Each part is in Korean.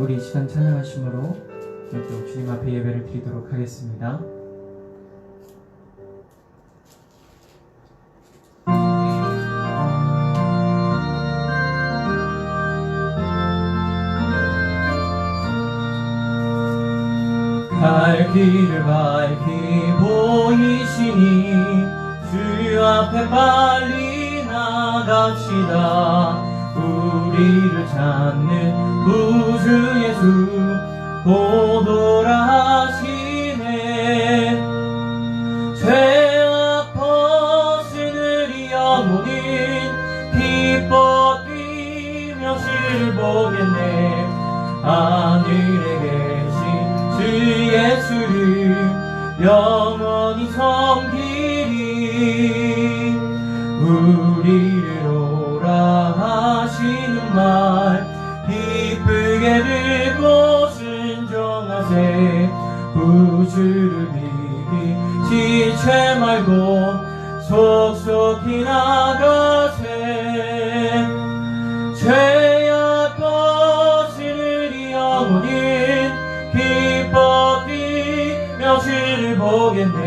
우리 이 시간 찬양하심으로 또 주님 앞에 예배를 드리도록 하겠습니다. 갈 길을 밝히 보이시니 주 앞에 빨리 나갑시다. 우리를 찾는 구주 예수 곧 오라 하시네. 죄악 벗으리 영혼인 기뻐 뛰며 주를 보겠네. 하늘에 계신 주 예수를 영원히 섬기리. 우리를 오라 하시는 말 기쁘게 듣고 순종하세. 구주를 믿기 지체 말고 속속히 나가세. 죄악 벗으리 영혼인 기뻐 뛰며 주를 보겠네.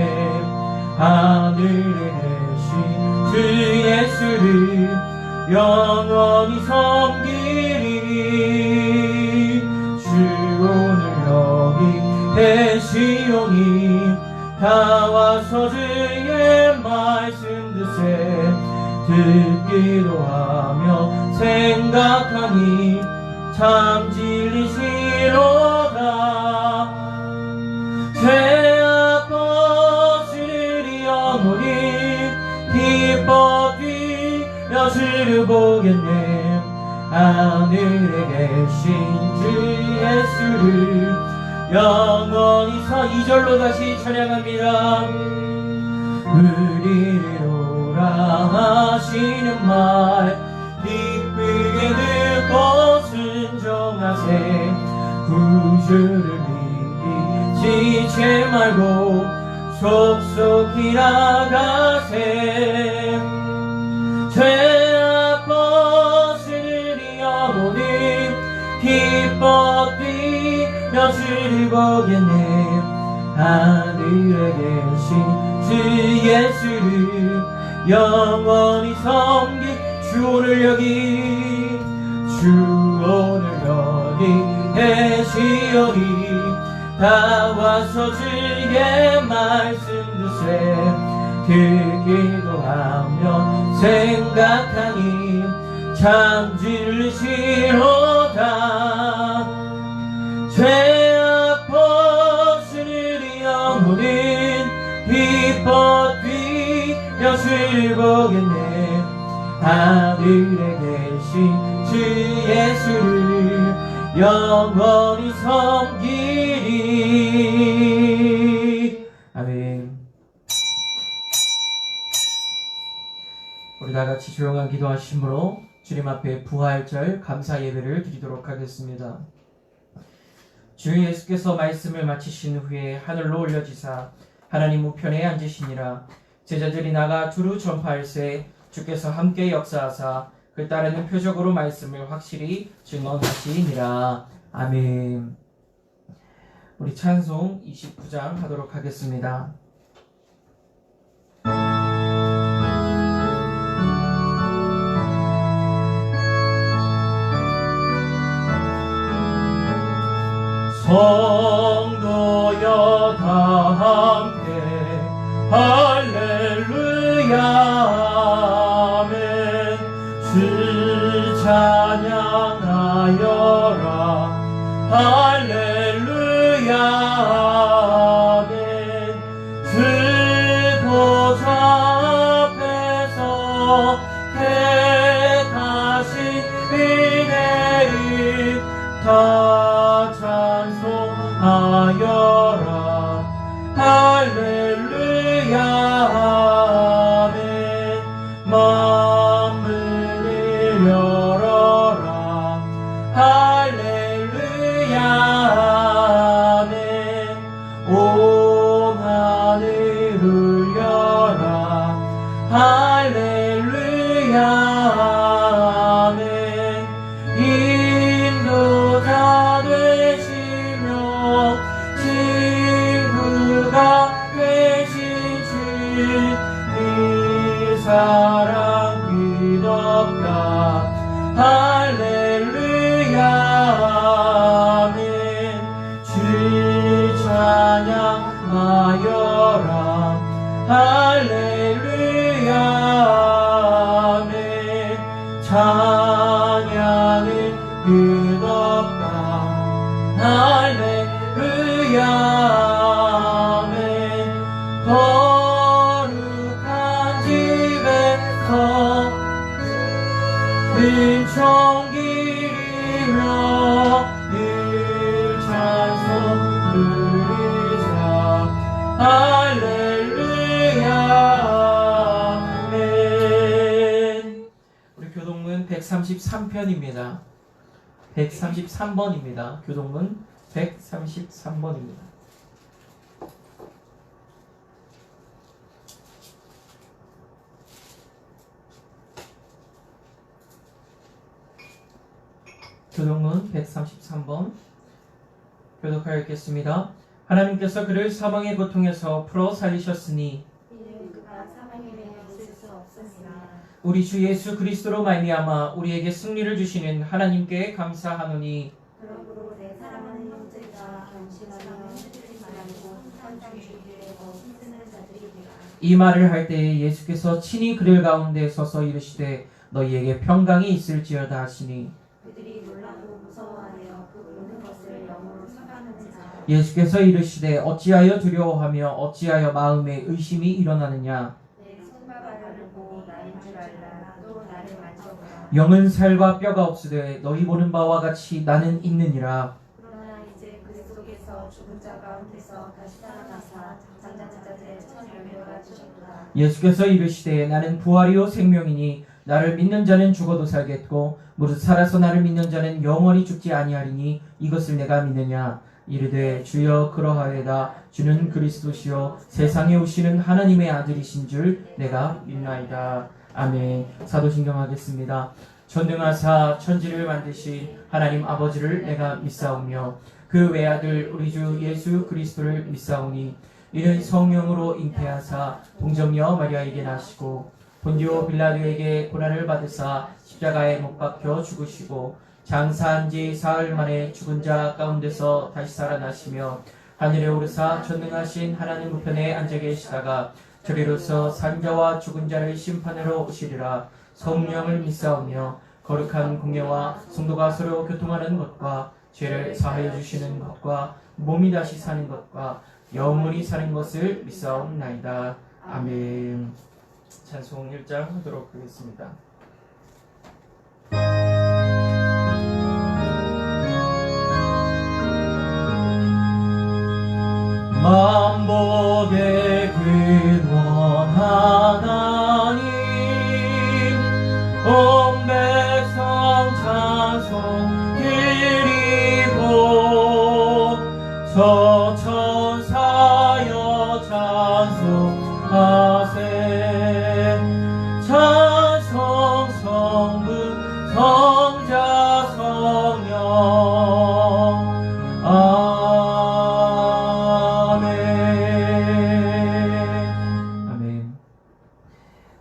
하늘에 계신 주 예수를 영원히 섬기리. 주 오늘 여기 계시오니 다 와서 주의 말씀 듣세. 듣기도 하며 생각하니 참 진리시로다. 죄악 벗으리 영혼이 기뻐 뛰며 주를 보겠네. 하늘에 계신 주 예수를 영원히 2절로 다시 찬양합니다. 우리를 오라 하시는 말 기쁘게 듣고 순종하세. 구주를 믿기 지체 말고 속속히 나가세. 죄악 벗으리 영혼이 기뻐 뛰며 주를 보겠네. 하늘에 계신 주 예수를 영원히 섬기. 주 오늘 여기 계시오니 다 와서 주의 말씀 듣세. 듣기도 하며 생각하니 참 진리시로다. 죄악 벗으리 영혼인 기뻐 뛰며 주를 보겠네. 하늘에 계신 주 예수를 영원히 섬기리. 아멘. 우리 다같이 조용한 기도하심으로 주님 앞에 부활절 감사 예배를 드리도록 하겠습니다. 주 예수께서 말씀을 마치신 후에 하늘로 올려지사 하나님 우편에 앉으시니라. 제자들이 나가 두루 전파할세. 주께서 함께 역사하사 그 따르는 표적으로 말씀을 확실히 증언하시니라. 아멘. 우리 찬송 29장 하도록 하겠습니다. 성도여 다 함께 할렐루야 아멘. 주 찬양하여라 할렐루야 아멘. 주 보좌 앞에서 택하신 은혜를 다 찬송하여라 할렐루야 아멘. 만물을 열어라 할렐루야 아멘. 온 하늘을 열라 할렐루야 아멘. 인도자들 그 사랑 끝없다. 할렐루야 아멘. 주 찬양하여라. 할렐루야 아멘. 찬양은 끝없다. 할렐루야 아멘. 거룩한 집에서 은총기리며 늘 찬송 부르자. 할렐루야 아멘. 우리 교동문 133편입니다. 133번입니다. 교동문 133번입니다. 교동문 133번 교독하여 읽겠습니다. 하나님께서 그를 사망의 고통에서 풀어 살리셨으니 이는 그가 사망에 있을 수 없습니다. 우리 주 예수 그리스도로 말미암아 우리에게 승리를 주시는 하나님께 감사하노니 그러므로 내 사랑하는 형제가 안심하며 흔들리지 말고 항상 주기에 더 힘쓰는 자들이니라. 이 말을 할 때에 예수께서 친히 그들 가운데 서서 이르시되 너희에게 평강이 있을지어다 하시니 그들이 놀라고 무서워하여 그 보는 것을 영으로 생각하는지라. 예수께서 이르시되 어찌하여 두려워하며 어찌하여 마음에 의심이 일어나느냐. 내 손과 발을 보고 나인 줄 알라. 또 나를 만져보라. 영은 살과 뼈가 없으되 너희 보는 바와 같이 나는 있느니라. 그러나 이제 그리스도께서 죽은 자 가운데서 다시 살아나사 잠자는 자들의 첫 열매가 주셨도다. 예수께서 이르시되 나는 부활이요 생명이니 나를 믿는 자는 죽어도 살겠고 무릇 살아서 나를 믿는 자는 영원히 죽지 아니하리니 이것을 내가 믿느냐. 이르되 주여 그러하여다. 주는 그리스도시요 세상에 오시는 하나님의 아들이신 줄 내가 믿나이다. 아멘. 사도신경 하겠습니다. 전능하사 천지를 만드신 하나님 아버지를 내가 믿사오며 그 외아들 우리 주 예수 그리스도를 믿사오니 이는 성령으로 잉태하사 동정녀 마리아에게 나시고 본디오 빌라도에게 고난을 받으사 십자가에 못 박혀 죽으시고 장사한 지 사흘 만에 죽은 자 가운데서 다시 살아나시며 하늘에 오르사 전능하신 하나님 우편에 앉아 계시다가 저리로서 산자와 죽은 자를 심판하러 오시리라. 성령을 믿사오며 거룩한 공예와 성도가 서로 교통하는 것과 죄를 사하여 주시는 것과 몸이 다시 사는 것과 영원히 사는 것을 믿사옵나이다. 아멘. 찬송 1장 하도록 하겠습니다. 만복의 근원 하나님 온 백성 찬송 드리고 서천사여 찬송하세. 찬송 성부 성자 성령 아멘.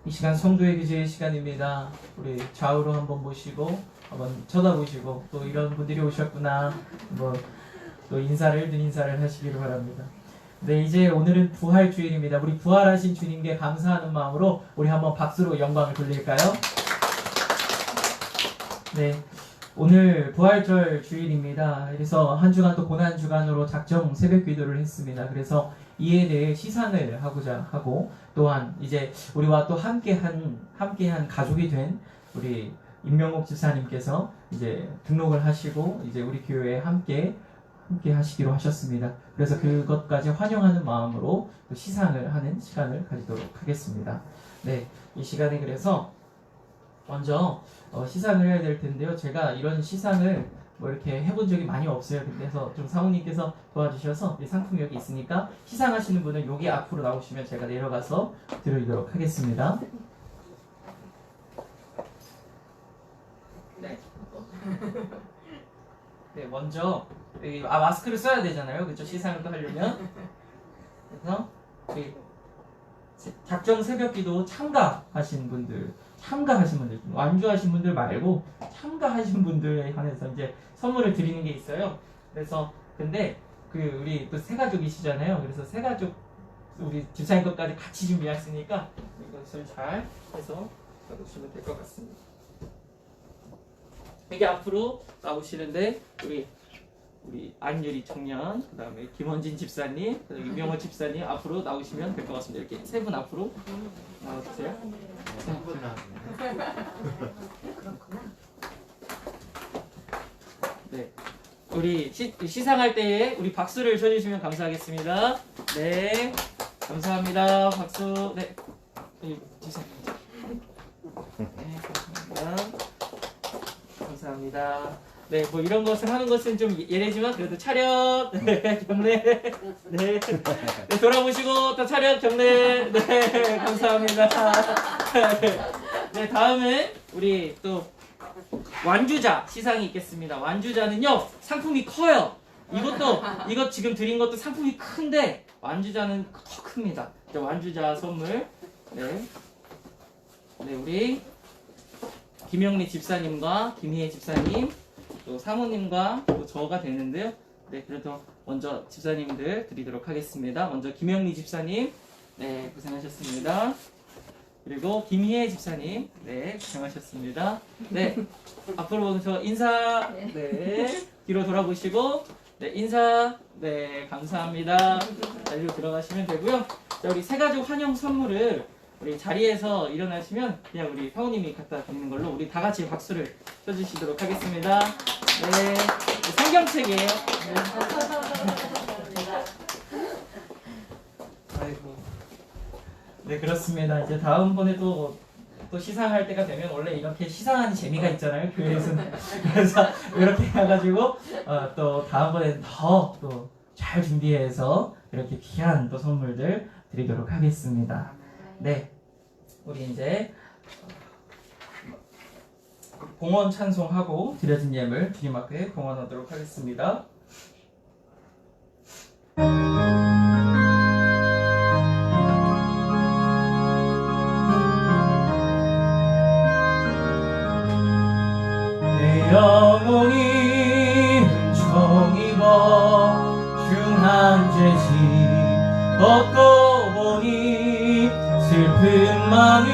이 시간 성도의 기도의 시간입니다. 우리 좌우로 한번 보시고 한번 쳐다보시고 또 이런 분들이 오셨구나 한번 또 눈 인사를 하시기를 바랍니다. 네, 이제 오늘은 부활 주일입니다. 우리 부활하신 주님께 감사하는 마음으로 우리 한번 박수로 영광을 돌릴까요? 네, 오늘 부활절 주일입니다. 그래서 한 주간 또 고난 주간으로 작정 새벽 기도를 했습니다. 그래서 이에 대해 시상을 하고자 하고 또한 이제 우리와 또 함께한 가족이 된 우리 임명옥 집사님께서 이제 등록을 하시고 이제 우리 교회에 함께 하시기로 하셨습니다. 그래서 그것까지 환영하는 마음으로 또 시상을 하는 시간을 가지도록 하겠습니다. 네, 이 시간에 그래서 먼저 시상을 해야 될 텐데요. 제가 이런 시상을 뭐 이렇게 해본 적이 많이 없어요. 그래서 좀 사모님께서 도와주셔서 이 상품 여기 있으니까 시상하시는 분은 여기 앞으로 나오시면 제가 내려가서 드리도록 하겠습니다. 네. 네, 먼저 마스크를 써야 되잖아요. 그렇죠? 시상을 또 하려면. 그래서 우리 작정 새벽기도 참가하신 분들, 완주하신 분들 말고 참가하신 분들에 한해서 이제 선물을 드리는 게 있어요. 그래서 근데 우리 또 세 가족이시잖아요. 그래서 세 가족 우리 집사님 것까지 같이 준비했으니까 이것을 잘 해서 받으시면 될 것 같습니다. 이게 앞으로 나오시는데 우리 안유리 청년, 그 다음에 김원진 집사님, 그다음에 유명호 집사님 앞으로 나오시면 될 것 같습니다. 이렇게 세 분 앞으로 나와주세요. 네, 우리 시상할 때에 우리 박수를 쳐주시면 감사하겠습니다. 네, 감사합니다. 박수. 네, 집사님. 네, 감사합니다. 감사합니다. 네, 뭐 이런 것을 하는 것은 좀 예외지만 그래도 차렷, 네, 경례, 네, 네, 돌아보시고 또 차렷, 경례, 네, 감사합니다. 네, 다음은 우리 또 완주자 시상이 있겠습니다. 완주자는요 상품이 커요. 이것 지금 드린 것도 상품이 큰데 완주자는 더 큽니다. 완주자 선물, 네, 우리 김영리 집사님과 김희애 집사님, 또 사모님과 또 저가 되는데요. 네, 그래도 먼저 집사님들 드리도록 하겠습니다. 먼저 김영리 집사님, 네, 고생하셨습니다. 그리고 김희애 집사님, 네, 고생하셨습니다. 네, 앞으로 저 인사, 네, 뒤로 돌아보시고, 네, 인사, 네, 감사합니다. 자리로 들어가시면 되고요. 자, 우리 새가족 환영 선물을 우리 자리에서 일어나시면 그냥 우리 사모님이 갖다 드리는 걸로 우리 다 같이 박수를 쳐주시도록 하겠습니다. 네, 성경책이에요. 네. 아이고. 네, 그렇습니다. 이제 다음번에 또 시상할 때가 되면 원래 이렇게 시상하는 재미가 있잖아요, 교회에서는. 그래서 이렇게 해가지고 또 다음번에는 더 또 잘 준비해서 이렇게 귀한 또 선물들 드리도록 하겠습니다. 네, 우리 이제 봉헌 찬송하고 드려진 예물 주님 앞에 봉헌하도록 하겠습니다. 내 영혼이 정입어 중한 죄지 벗고 보니 슬픔 많은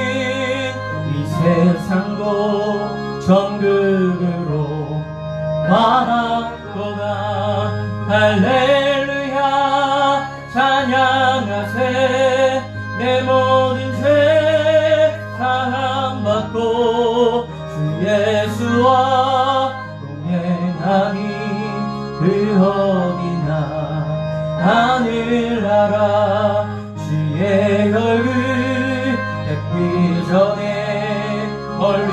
이 세상도 정극으로 말았도다. 할렐루야 찬양하세. 내 모든 죄 사함받고 주 예수와 동행하니 그 어디나 하늘나라 주의 얼굴 뵙기 전에 멀리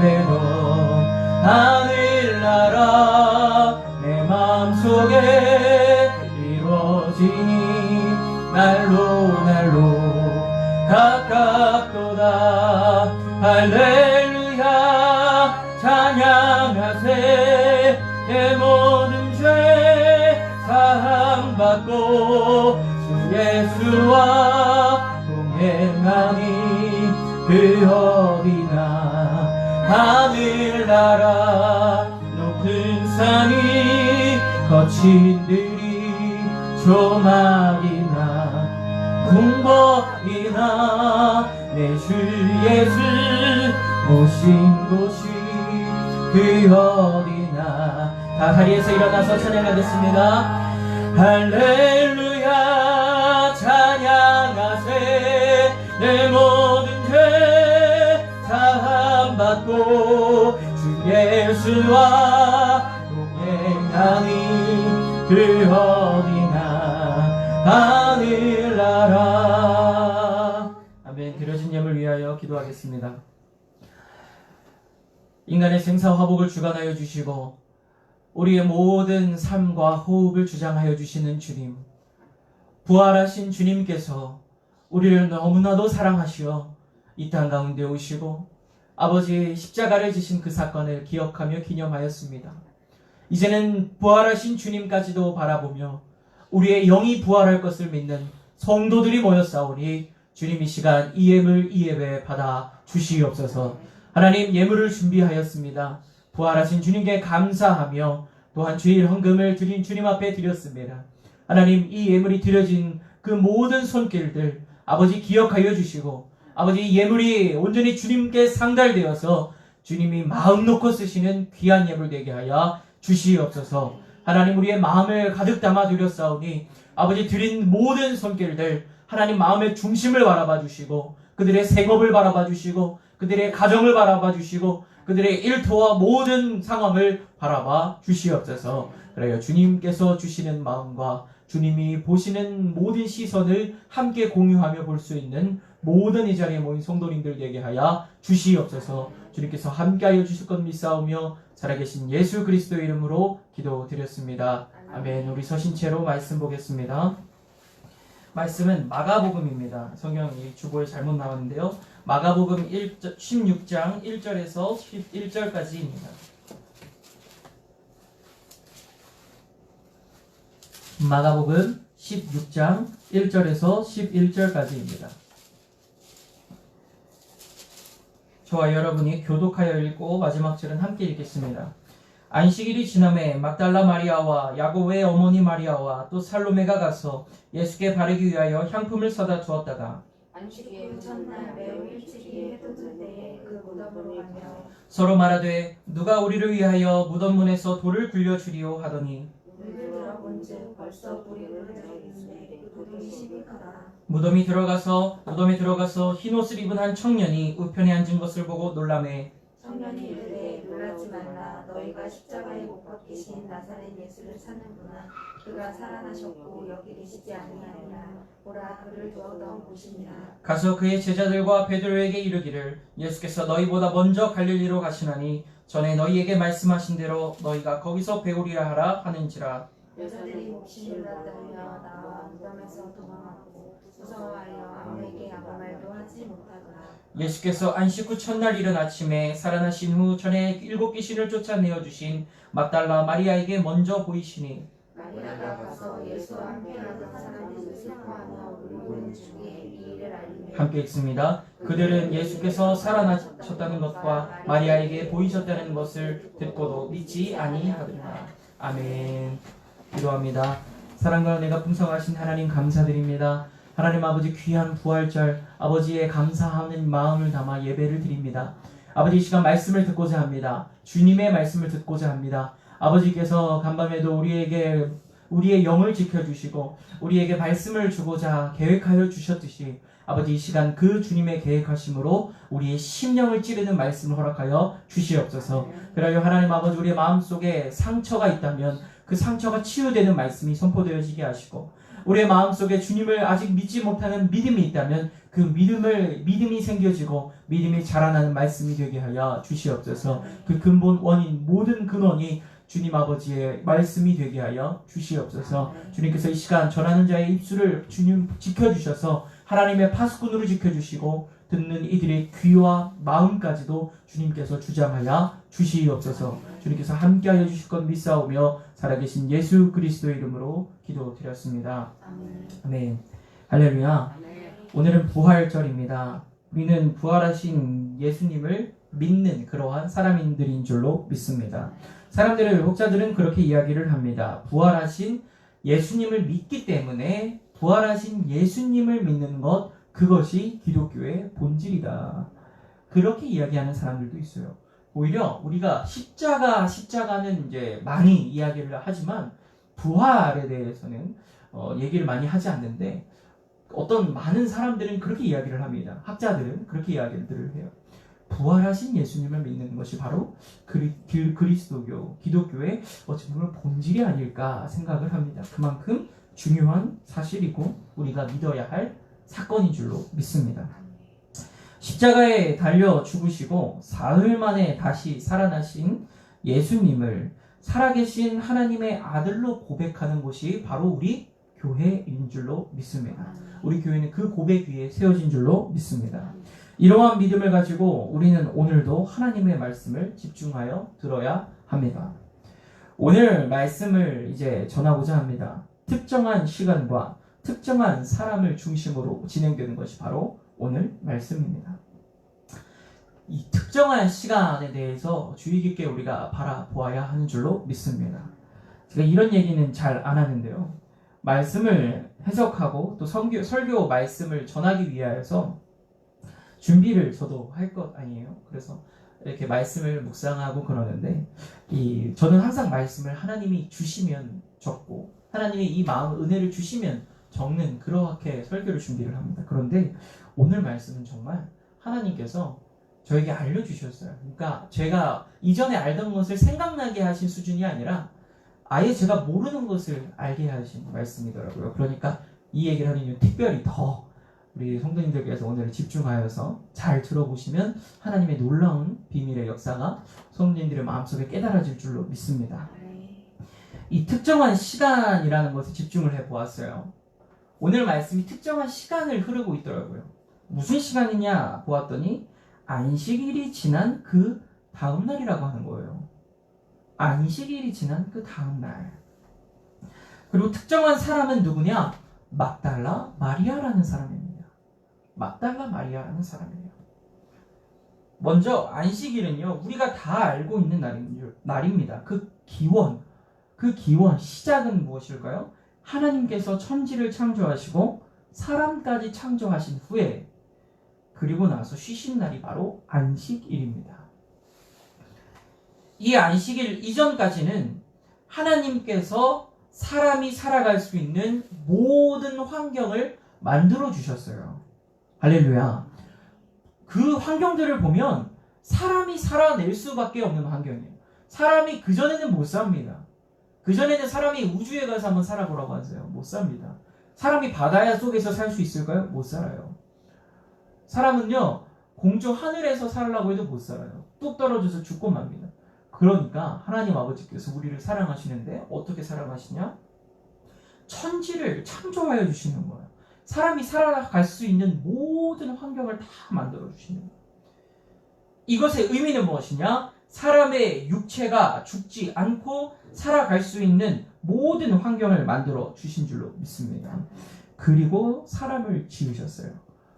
뵈던 하늘나라 내 마음속에 이루어지니 날로 가깝도다. 할렐루야 찬양하세. 내 모든 죄 사함받고 주 예수와 동행하니 그 어디나 하늘나라 높은 산이 거친 들이 조막이나 궁궐이나 내 주 예수 오신 곳이 그 어디나. 다 자리에서 일어나서 찬양하겠습니다. 할렐루야 찬양하세. 내 모든 죄 사함받고 주 예수와 동행하니 그 어디나 하늘나라. 아멘. 드려진 예물 위하여 기도하겠습니다. 인간의 생사화복을 주관하여 주시고 우리의 모든 삶과 호흡을 주장하여 주시는 주님, 부활하신 주님께서 우리를 너무나도 사랑하시어 이 땅 가운데 오시고 아버지의 십자가를 지신 그 사건을 기억하며 기념하였습니다. 이제는 부활하신 주님까지도 바라보며 우리의 영이 부활할 것을 믿는 성도들이 모였사오니 주님 이 시간 이 예배 받아 주시옵소서. 하나님 예물을 준비하였습니다. 부활하신 주님께 감사하며 또한 주일 헌금을 드린 주님 앞에 드렸습니다. 하나님 이 예물이 드려진 그 모든 손길들 아버지 기억하여 주시고 아버지 이 예물이 온전히 주님께 상달되어서 주님이 마음 놓고 쓰시는 귀한 예물 되게 하여 주시옵소서. 하나님 우리의 마음을 가득 담아 드렸사오니 아버지 드린 모든 손길들 하나님 마음의 중심을 바라봐 주시고 그들의 생업을 바라봐 주시고 그들의 가정을 바라봐 주시고 그들의 일터와 모든 상황을 바라봐 주시옵소서. 그래요 주님께서 주시는 마음과 주님이 보시는 모든 시선을 함께 공유하며 볼 수 있는 모든 이 자리에 모인 성도님들 되게 하여 주시옵소서. 주님께서 함께하여 주실 것 믿사오며 살아계신 예수 그리스도의 이름으로 기도드렸습니다. 아멘. 우리 서신체로 말씀 보겠습니다. 말씀은 마가복음입니다. 성경이 주보에 잘못 나왔는데요. 마가복음 16장 1절에서 11절까지입니다. 마가복음 16장 1절에서 11절까지입니다. 저와 여러분이 교독하여 읽고 마지막 절은 함께 읽겠습니다. 안식일이 지남에 막달라 마리아와 야고보의 어머니 마리아와 또 살로메가 가서 예수께 바르기 위하여 향품을 사다 주었다가 안식일 첫날 매우 일찍이 해 돋을 때에 그 무덤으로 가며 서로 말하되 누가 우리를 위하여 무덤 문에서 돌을 굴려주리오 하더니 문을 들어본즉 벌써 불이 떨어져 있으니 그들이 시비하다. 무덤에 들어가서 흰 옷을 입은 한 청년이 우편에 앉은 것을 보고 놀라매 청년이 이르되 놀라지 말라. 너희가 십자가에 못 박히신 나사렛 예수를 찾는구나. 그가 살아나셨고 여기 계시지 아니하니라. 보라 그를 두었던 곳이니라. 가서 그의 제자들과 베드로에게 이르기를 예수께서 너희보다 먼저 갈릴리로 가시나니 전에 너희에게 말씀하신 대로 너희가 거기서 배우리라 하라 하는지라. 여자들이 몹시 놀랐다며 나와 무덤에서 도망하고 무서워하여 아무에게 아무 말도 하지 못하더라. 예수께서 안식 후 첫날 이른 아침에 살아나신 후 전에 7 귀신을 쫓아내어 주신 막달라 마리아에게 먼저 보이시니 마리아가 가서 예수와 함께하던 사람들을 슬퍼하며 울고는 중에 이 일을 알리며 함께 읽습니다. 그들은 예수께서 살아나셨다는 것과 마리아에게 보이셨다는 것을 듣고도 믿지 아니하더라. 아멘. 기도합니다. 사랑과 은혜가 풍성하신 하나님 감사드립니다. 하나님 아버지 귀한 부활절 아버지의 감사하는 마음을 담아 예배를 드립니다. 아버지 이 시간 말씀을 듣고자 합니다. 주님의 말씀을 듣고자 합니다. 아버지께서 간밤에도 우리의 영을 지켜주시고 우리에게 말씀을 주고자 계획하여 주셨듯이 아버지 이 시간 그 주님의 계획하심으로 우리의 심령을 찌르는 말씀을 허락하여 주시옵소서. 그러여 하나님 아버지 우리의 마음속에 상처가 있다면 그 상처가 치유되는 말씀이 선포되어지게 하시고 우리의 마음속에 주님을 아직 믿지 못하는 믿음이 있다면 그 믿음이 생겨지고 믿음이 자라나는 말씀이 되게 하여 주시옵소서. 그 근본 원인 모든 근원이 주님 아버지의 말씀이 되게 하여 주시옵소서. 주님께서 이 시간 전하는 자의 입술을 주님 지켜주셔서 하나님의 파수꾼으로 지켜주시고 듣는 이들의 귀와 마음까지도 주님께서 주장하여 주시옵소서. 주님께서 함께하여 주실 것 믿사오며 살아계신 예수 그리스도의 이름으로 기도드렸습니다. 아멘. 할렐루야. 오늘은 부활절입니다. 우리는 부활하신 예수님을 믿는 그러한 사람들인 줄로 믿습니다. 목자들은 그렇게 이야기를 합니다. 부활하신 예수님을 믿기 때문에 부활하신 예수님을 믿는 것, 그것이 기독교의 본질이다. 그렇게 이야기하는 사람들도 있어요. 오히려 우리가 십자가는 이제 많이 이야기를 하지만 부활에 대해서는 얘기를 많이 하지 않는데 어떤 많은 사람들은 그렇게 이야기를 합니다. 학자들은 그렇게 이야기를 해요. 부활하신 예수님을 믿는 것이 바로 그리스도교, 기독교의 어찌 보면 본질이 아닐까 생각을 합니다. 그만큼 중요한 사실이고 우리가 믿어야 할 사건인 줄로 믿습니다. 십자가에 달려 죽으시고 사흘 만에 다시 살아나신 예수님을 살아계신 하나님의 아들로 고백하는 곳이 바로 우리 교회인 줄로 믿습니다. 우리 교회는 그 고백 위에 세워진 줄로 믿습니다. 이러한 믿음을 가지고 우리는 오늘도 하나님의 말씀을 집중하여 들어야 합니다. 오늘 말씀을 이제 전하고자 합니다. 특정한 시간과 특정한 사람을 중심으로 진행되는 것이 바로 오늘 말씀입니다. 이 특정한 시간에 대해서 주의 깊게 우리가 바라보아야 하는 줄로 믿습니다. 제가 이런 얘기는 잘 안 하는데요. 말씀을 해석하고 또 설교 말씀을 전하기 위하여서 준비를 저도 할 것 아니에요. 그래서 이렇게 말씀을 묵상하고 그러는데 저는 항상 말씀을 하나님이 주시면 적고 하나님이 이 마음 은혜를 주시면 적는 그렇게 설교를 준비를 합니다. 그런데 오늘 말씀은 정말 하나님께서 저에게 알려주셨어요. 그러니까 제가 이전에 알던 것을 생각나게 하신 수준이 아니라 아예 제가 모르는 것을 알게 하신 말씀이더라고요. 그러니까 이 얘기를 하는 이유 특별히 더 우리 성도님들께서 오늘 집중하여서 잘 들어보시면 하나님의 놀라운 비밀의 역사가 성도님들의 마음속에 깨달아질 줄로 믿습니다. 이 특정한 시간이라는 것에 집중을 해보았어요. 오늘 말씀이 특정한 시간을 흐르고 있더라고요. 무슨 시간이냐 보았더니 안식일이 지난 그 다음 날이라고 하는 거예요. 안식일이 지난 그 다음 날. 그리고 특정한 사람은 누구냐? 막달라 마리아라는 사람입니다. 막달라 마리아라는 사람이에요. 먼저 안식일은요, 우리가 다 알고 있는 날입니다. 그 기원, 시작은 무엇일까요? 하나님께서 천지를 창조하시고 사람까지 창조하신 후에 그리고 나서 쉬신 날이 바로 안식일입니다. 이 안식일 이전까지는 하나님께서 사람이 살아갈 수 있는 모든 환경을 만들어 주셨어요. 할렐루야. 그 환경들을 보면 사람이 살아낼 수밖에 없는 환경이에요. 사람이 그전에는 못 삽니다. 그전에는 사람이 우주에 가서 한번 살아보라고 하세요. 못 삽니다. 사람이 바다 속에서 살 수 있을까요? 못 살아요. 사람은요, 공중 하늘에서 살라고 해도 못 살아요. 뚝 떨어져서 죽고 맙니다. 그러니까 하나님 아버지께서 우리를 사랑하시는데 어떻게 사랑하시냐? 천지를 창조하여 주시는 거예요. 사람이 살아갈 수 있는 모든 환경을 다 만들어 주시는 거예요. 이것의 의미는 무엇이냐? 사람의 육체가 죽지 않고 살아갈 수 있는 모든 환경을 만들어 주신 줄로 믿습니다. 그리고 사람을 지으셨어요.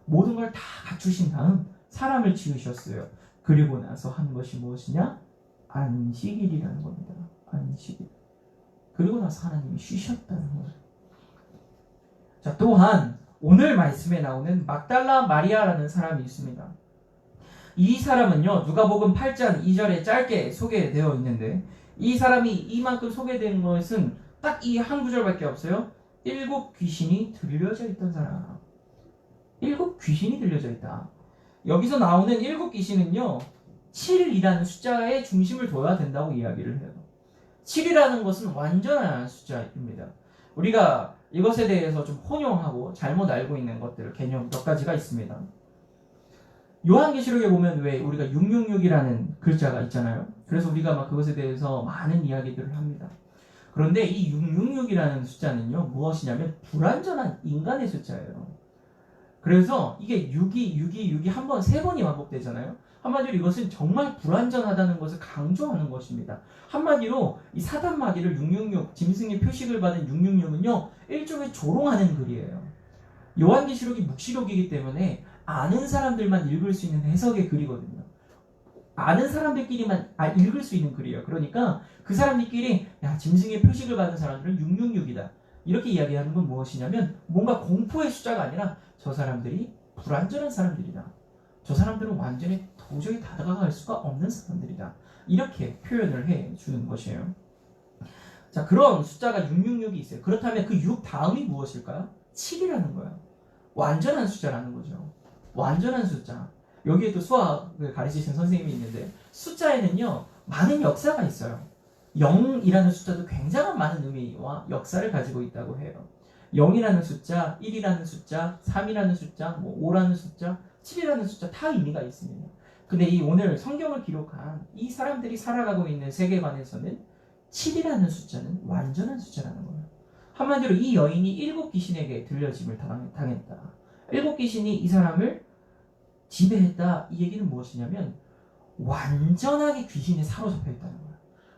모든 걸 다 갖추신 다음 사람을 지으셨어요. 그리고 나서 한 것이 무엇이냐? 안식일이라는 겁니다. 안식일. 그리고 나서 하나님이 쉬셨다는 거예요. 자, 또한 오늘 말씀에 나오는 막달라 마리아라는 사람이 있습니다. 이 사람은요, 누가복음 8장 2절에 짧게 소개되어 있는데 이 사람이 이만큼 소개된 것은 딱 이 한 구절밖에 없어요. 7 귀신이 들려져 있던 사람. 7 귀신이 들려져 있다. 여기서 나오는 7 귀신은요, 7이라는 숫자에 중심을 둬야 된다고 이야기를 해요. 7이라는 것은 완전한 숫자입니다. 우리가 이것에 대해서 좀 혼용하고 잘못 알고 있는 것들, 개념 몇 가지가 있습니다. 요한계시록에 보면 왜 우리가 666이라는 글자가 있잖아요. 그래서 우리가 막 그것에 대해서 많은 이야기들을 합니다. 그런데 이 666이라는 숫자는요, 무엇이냐면 불완전한 인간의 숫자예요. 그래서 이게 6이 한 번, 3번이 반복되잖아요. 한마디로 이것은 정말 불완전하다는 것을 강조하는 것입니다. 한마디로 이 사단마귀를 666, 짐승의 표식을 받은 666은요, 일종의 조롱하는 글이에요. 요한계시록이 묵시록이기 때문에 아는 사람들만 읽을 수 있는 해석의 글이거든요. 아는 사람들끼리만 읽을 수 있는 글이에요. 그러니까 그 사람들끼리 야, 짐승의 표식을 받은 사람들은 666이다. 이렇게 이야기하는 건 무엇이냐면 뭔가 공포의 숫자가 아니라 저 사람들이 불완전한 사람들이다. 저 사람들은 완전히 도저히 다가갈 수가 없는 사람들이다. 이렇게 표현을 해주는 것이에요. 자, 그런 숫자가 666이 있어요. 그렇다면 그 6 다음이 무엇일까요? 7이라는 거예요. 완전한 숫자라는 거죠. 완전한 숫자. 여기에 또 수학을 가르치신 선생님이 있는데 숫자에는요, 많은 역사가 있어요. 0이라는 숫자도 굉장한 많은 의미와 역사를 가지고 있다고 해요. 0이라는 숫자, 1이라는 숫자, 3이라는 숫자, 5라는 숫자, 7이라는 숫자 다 의미가 있습니다. 근데 이 오늘 성경을 기록한 이 사람들이 살아가고 있는 세계관에서는 7이라는 숫자는 완전한 숫자라는 거예요. 한마디로 이 여인이 7 귀신에게 들려짐을 당했다. 7 귀신이 이 사람을 지배했다. 이 얘기는 무엇이냐면 완전하게 귀신에 사로잡혀 있다는 거예요.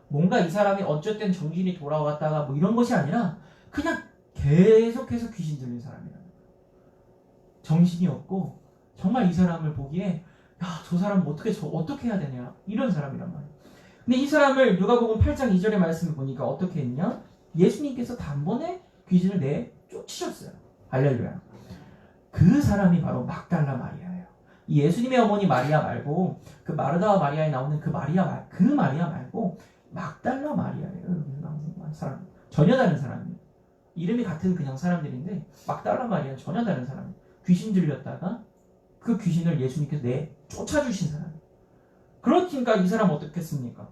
뭔가 이 사람이 어쨌든 정신이 돌아왔다가 뭐 이런 것이 아니라 그냥 계속해서 귀신 들린 사람이라는 거예요. 정신이 없고 정말 이 사람을 보기에 야, 저 사람 어떻게 해야 되냐 이런 사람이란 말이에요. 근데 이 사람을 누가복음 8장 2절의 말씀을 보니까 어떻게 했냐? 예수님께서 단번에 귀신을 내쫓으셨어요. 할렐루야. 그 사람이 바로 막달라 마리아예요. 이 예수님의 어머니 마리아 말고 그 마르다와 마리아에 나오는 그 마리아 말고 막달라 마리아예요. 여기 나오는 사람 전혀 다른 사람이에요. 이름이 같은 그냥 사람들인데 막달라 마리아는 전혀 다른 사람이에요. 귀신 들렸다가 그 귀신을 예수님께서 쫓아주신 사람. 그렇니까 이 사람 어떻겠습니까?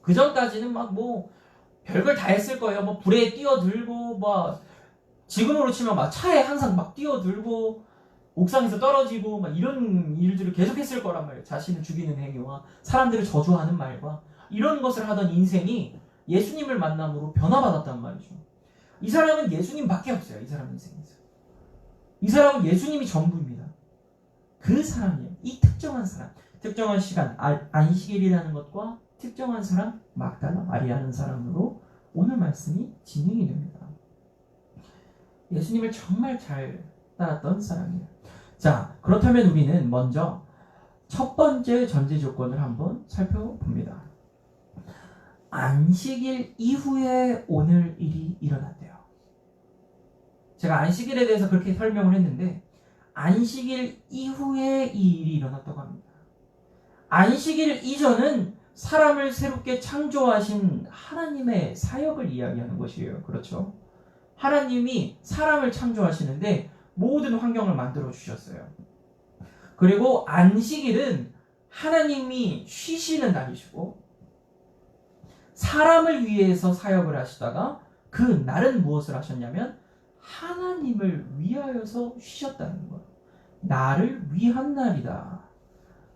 그 전까지는 막 뭐 별걸 다 했을 거예요. 뭐 불에 뛰어들고 막 지금으로 치면 막 차에 항상 막 뛰어들고 옥상에서 떨어지고 막 이런 일들을 계속했을 거란 말이에요. 자신을 죽이는 행위와 사람들을 저주하는 말과 이런 것을 하던 인생이 예수님을 만남으로 변화받았단 말이죠. 이 사람은 예수님밖에 없어요. 이 사람 인생에서. 이 사람은 예수님이 전부입니다. 그 사람이에요. 이 특정한 사람, 특정한 시간, 안식일이라는 것과 특정한 사람, 막달라 마리아라는 사람으로 오늘 말씀이 진행이 됩니다. 예수님을 정말 잘 따랐던 사람이에요. 자, 그렇다면 우리는 먼저 첫 번째 전제 조건을 한번 살펴봅니다. 안식일 이후에 오늘 일이 일어났대요. 제가 안식일에 대해서 그렇게 설명을 했는데 안식일 이후에 이 일이 일어났다고 합니다. 안식일 이전은 사람을 새롭게 창조하신 하나님의 사역을 이야기하는 것이에요. 그렇죠? 하나님이 사람을 창조하시는데 모든 환경을 만들어 주셨어요. 그리고 안식일은 하나님이 쉬시는 날이시고 사람을 위해서 사역을 하시다가 그 날은 무엇을 하셨냐면 하나님을 위하여서 쉬셨다는 거예요. 나를 위한 날이다.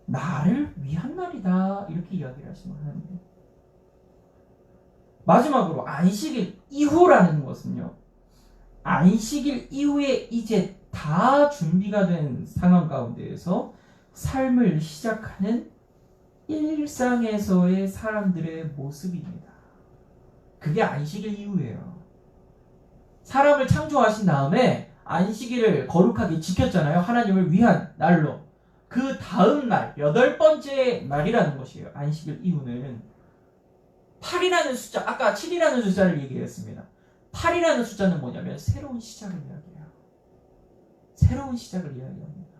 나를 위한 날이다. 이렇게 이야기를 하시는 하나님. 마지막으로 안식일 이후라는 것은요. 안식일 이후에 이제 다 준비가 된 상황 가운데에서 삶을 시작하는 일상에서의 사람들의 모습입니다. 그게 안식일 이후예요. 사람을 창조하신 다음에 안식일을 거룩하게 지켰잖아요. 하나님을 위한 날로. 그 다음 날, 8번째 날이라는 것이에요. 안식일 이후는. 8이라는 숫자, 아까 7이라는 숫자를 얘기했습니다. 8이라는 숫자는 뭐냐면 새로운 시작을 이야기해요. 새로운 시작을 이야기합니다.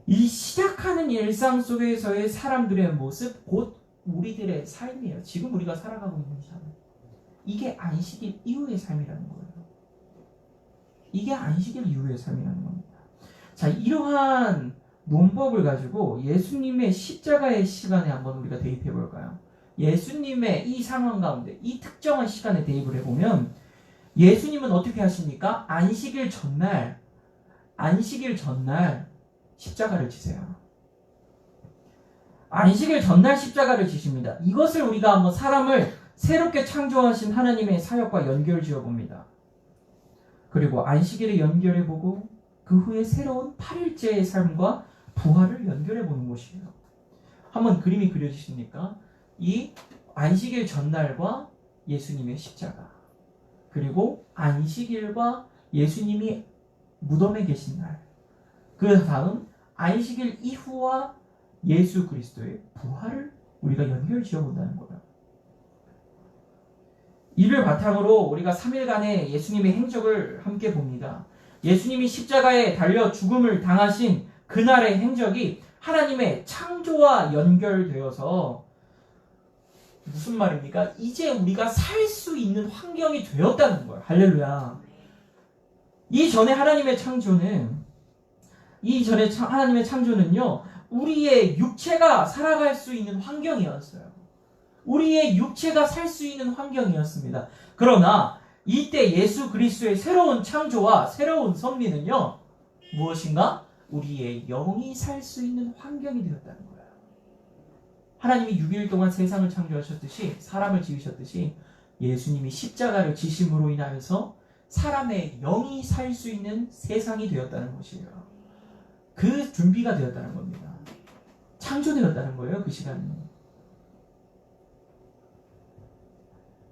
이 시작하는 일상 속에서의 사람들의 모습, 곧 우리들의 삶이에요. 지금 우리가 살아가고 있는 삶. 이게 안식일 이후의 삶이라는 거예요. 이게 안식일 이후의 삶이라는 겁니다. 자, 이러한 논법을 가지고 예수님의 십자가의 시간에 한번 우리가 대입해 볼까요? 예수님의 이 상황 가운데 이 특정한 시간에 대입을 해보면 예수님은 어떻게 하십니까? 안식일 전날 십자가를 지세요. 안식일 전날 십자가를 지십니다. 이것을 우리가 한번 사람을 새롭게 창조하신 하나님의 사역과 연결 지어봅니다. 그리고 안식일에 연결해보고 그 후에 새로운 8일째의 삶과 부활을 연결해보는 것이에요. 한번 그림이 그려지십니까? 이 안식일 전날과 예수님의 십자가, 그리고 안식일과 예수님이 무덤에 계신 날, 그 다음 안식일 이후와 예수 그리스도의 부활을 우리가 연결 지어본다는 거예요. 이를 바탕으로 우리가 3일간의 예수님의 행적을 함께 봅니다. 예수님이 십자가에 달려 죽음을 당하신 그날의 행적이 하나님의 창조와 연결되어서 무슨 말입니까? 이제 우리가 살 수 있는 환경이 되었다는 거예요. 할렐루야. 이전에 하나님의 창조는요, 우리의 육체가 살아갈 수 있는 환경이었어요. 우리의 육체가 살 수 있는 환경이었습니다. 그러나 이때 예수 그리스도의 새로운 창조와 새로운 섭리는요, 무엇인가? 우리의 영이 살 수 있는 환경이 되었다는 거예요. 하나님이 6일 동안 세상을 창조하셨듯이, 사람을 지으셨듯이 예수님이 십자가를 지심으로 인하여서 사람의 영이 살 수 있는 세상이 되었다는 것이에요. 그 준비가 되었다는 겁니다. 창조되었다는 거예요, 그 시간은.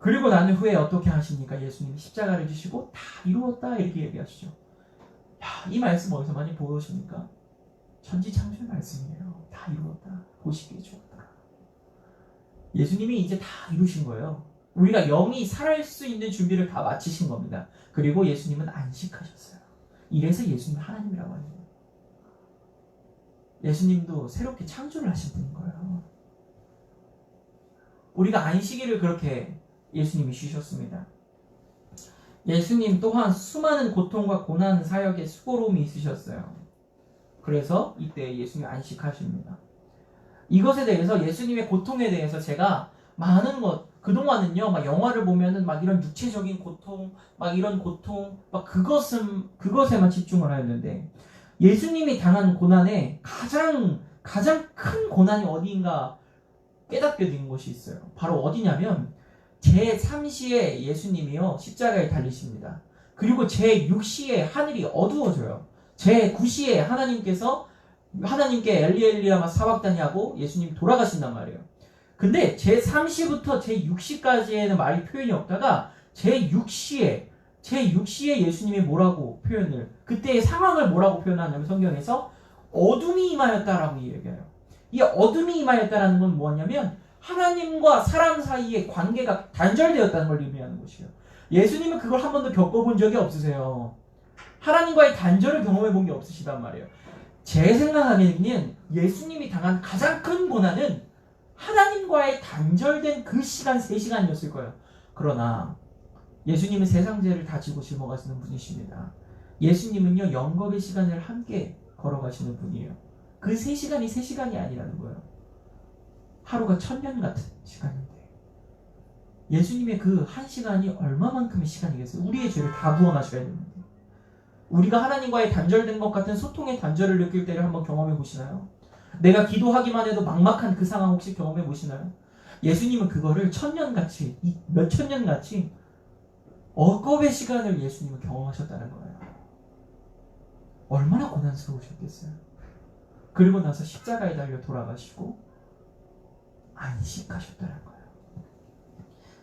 그리고 난 후에 어떻게 하십니까? 예수님이 십자가를 지시고 다 이루었다 이렇게 얘기하시죠. 야, 이 말씀 어디서 많이 보십니까? 천지창조의 말씀이에요. 다 이루었다. 보시기에 좋았다. 예수님이 이제 다 이루신 거예요. 우리가 영이 살아갈 수 있는 준비를 다 마치신 겁니다. 그리고 예수님은 안식하셨어요. 이래서 예수님은 하나님이라고 하는 거예요. 예수님도 새롭게 창조를 하신 분인 거예요. 우리가 안식일을 그렇게 예수님이 쉬셨습니다. 예수님 또한 수많은 고통과 고난 사역에 수고로움이 있으셨어요. 그래서 이때 예수님이 안식하십니다. 이것에 대해서 예수님의 고통에 대해서 제가 많은 것 그동안은요 막 영화를 보면은 막 이런 육체적인 고통 막 이런 고통 막 그것에만 집중을 하였는데 예수님이 당한 고난에 가장 큰 고난이 어디인가 깨닫게 된 것이 있어요. 바로 어디냐면 제3시에 예수님이요 십자가에 달리십니다. 그리고 제6시에 하늘이 어두워져요. 제9시에 하나님께 엘리엘리야마 사박다니 하고 예수님이 돌아가신단 말이에요. 근데 제3시부터 제6시까지에는 말이 표현이 없다가 제6시에 예수님이 뭐라고 표현을 그때의 상황을 뭐라고 표현하냐면 성경에서 어둠이 임하였다라고 얘기해요. 이 어둠이 임하였다라는 건 뭐냐면 하나님과 사람 사이의 관계가 단절되었다는 걸 의미하는 것이에요. 예수님은 그걸 한 번도 겪어본 적이 없으세요. 하나님과의 단절을 경험해 본 게 없으시단 말이에요. 제 생각하기에는 예수님이 당한 가장 큰 고난은 하나님과의 단절된 그 시간 3시간이었을 거예요. 그러나 예수님은 세상 죄를 다 지고 짊어가시는 분이십니다. 예수님은요 영겁의 시간을 함께 걸어가시는 분이에요. 그 3시간이 3시간이 아니라는 거예요. 하루가 1000년 같은 시간인데 예수님의 그 1시간이 얼마만큼의 시간이겠어요? 우리의 죄를 다 부어마셔야 되는데 우리가 하나님과의 단절된 것 같은 소통의 단절을 느낄 때를 한번 경험해 보시나요? 내가 기도하기만 해도 막막한 그 상황 혹시 경험해 보시나요? 예수님은 그거를 1000년같이 몇천 년같이 억겁의 시간을 예수님은 경험하셨다는 거예요. 얼마나 고난스러우셨겠어요. 그리고 나서 십자가에 달려 돌아가시고 안식하셨다는 거예요.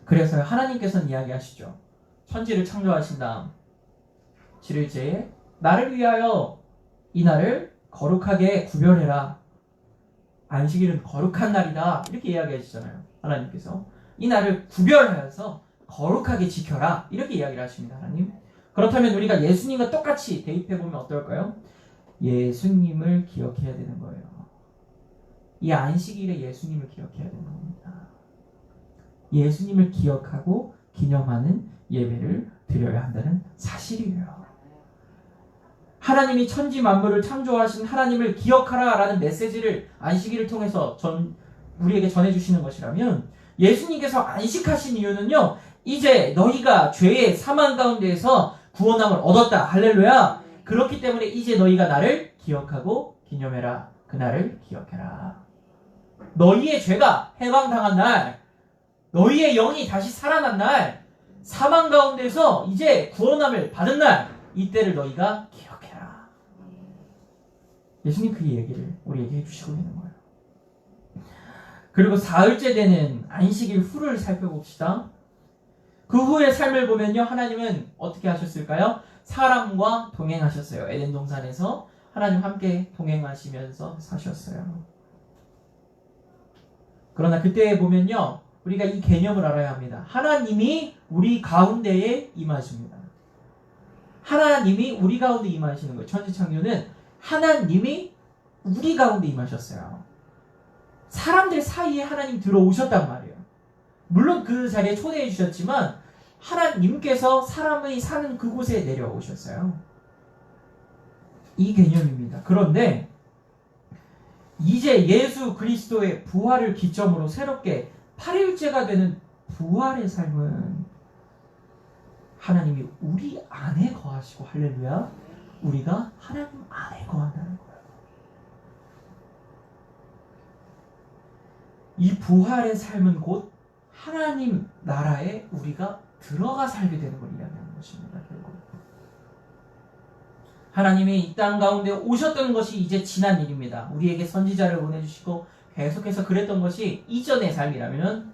그래서 하나님께서는 이야기하시죠. 천지를 창조하신 다음 7일째에 나를 위하여 이 날을 거룩하게 구별해라. 안식일은 거룩한 날이다. 이렇게 이야기하시잖아요. 하나님께서 이 날을 구별하여서 거룩하게 지켜라. 이렇게 이야기를 하십니다. 하나님. 그렇다면 우리가 예수님과 똑같이 대입해보면 어떨까요? 예수님을 기억해야 되는 거예요. 이 안식일에 예수님을 기억해야 되는 겁니다. 예수님을 기억하고 기념하는 예배를 드려야 한다는 사실이에요. 하나님이 천지 만물을 창조하신 하나님을 기억하라 라는 메시지를 안식일을 통해서 우리에게 전해주시는 것이라면 예수님께서 안식하신 이유는요, 이제 너희가 죄의 사망 가운데에서 구원함을 얻었다. 할렐루야. 그렇기 때문에 이제 너희가 나를 기억하고 기념해라. 그날을 기억해라. 너희의 죄가 해방당한 날, 너희의 영이 다시 살아난 날, 사망 가운데서 이제 구원함을 받은 날, 이때를 너희가 기억해라. 예수님 그 얘기를 우리에게 해주시고 있는 거예요. 그리고 사흘째 되는 안식일 후를 살펴봅시다. 그 후의 삶을 보면요, 하나님은 어떻게 하셨을까요? 사람과 동행하셨어요. 에덴 동산에서 하나님 함께 동행하시면서 사셨어요. 그러나 그때 보면요, 우리가 이 개념을 알아야 합니다. 하나님이 우리 가운데에 임하십니다. 하나님이 우리 가운데 임하시는 거예요. 천지창조는 하나님이 우리 가운데 임하셨어요. 사람들 사이에 하나님 들어오셨단 말이에요. 물론 그 자리에 초대해 주셨지만 하나님께서 사람이 사는 그곳에 내려오셨어요. 이 개념입니다. 그런데 이제 예수 그리스도의 부활을 기점으로 새롭게 8일째가 되는 부활의 삶은 하나님이 우리 안에 거하시고, 할렐루야, 우리가 하나님 안에 거한다는 거예요. 이 부활의 삶은 곧 하나님 나라에 우리가 들어가 살게 되는 걸 이야기하는 것입니다. 결국 하나님이 이 땅 가운데 오셨던 것이 이제 지난 일입니다. 우리에게 선지자를 보내주시고 계속해서 그랬던 것이 이전의 삶이라면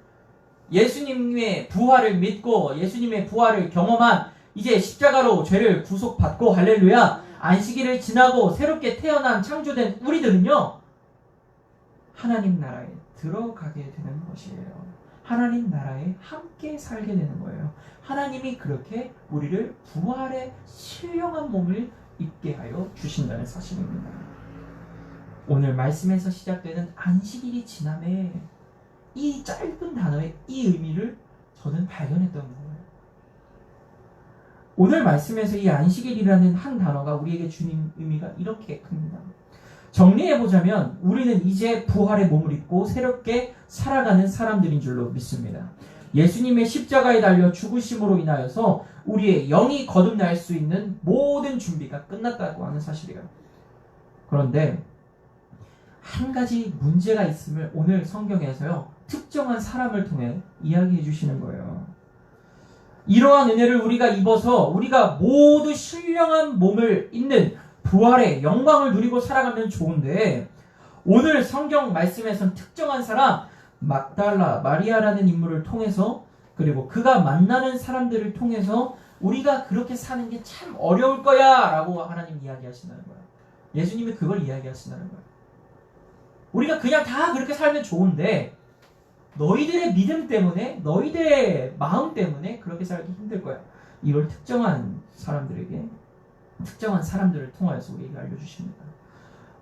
예수님의 부활을 믿고 예수님의 부활을 경험한 이제 십자가로 죄를 구속받고 할렐루야 안식일을 지나고 새롭게 태어난 창조된 우리들은요 하나님 나라에 들어가게 되는 것이에요. 하나님 나라에 함께 살게 되는 거예요. 하나님이 그렇게 우리를 부활의 신령한 몸을 입게 하여 주신다는 사실입니다. 오늘 말씀에서 시작되는 안식일이 지남에 이 짧은 단어의 이 의미를 저는 발견했던 거예요. 오늘 말씀에서 이 안식일이라는 한 단어가 우리에게 주는 의미가 이렇게 큽니다. 정리해보자면 우리는 이제 부활의 몸을 입고 새롭게 살아가는 사람들인 줄로 믿습니다. 예수님의 십자가에 달려 죽으심으로 인하여서 우리의 영이 거듭날 수 있는 모든 준비가 끝났다고 하는 사실이에요. 그런데 한 가지 문제가 있음을 오늘 성경에서요 특정한 사람을 통해 이야기해 주시는 거예요. 이러한 은혜를 우리가 입어서 우리가 모두 신령한 몸을 입는 부활의 영광을 누리고 살아가면 좋은데 오늘 성경 말씀에선 특정한 사람 막달라 마리아라는 인물을 통해서 그리고 그가 만나는 사람들을 통해서 우리가 그렇게 사는 게 참 어려울 거야 라고 하나님 이야기하신다는 거예요. 예수님이 그걸 이야기하신다는 거예요. 우리가 그냥 다 그렇게 살면 좋은데 너희들의 믿음 때문에 너희들의 마음 때문에 그렇게 살기 힘들 거야. 이걸 특정한 사람들에게 특정한 사람들을 통하여서 우리에게 알려주십니다.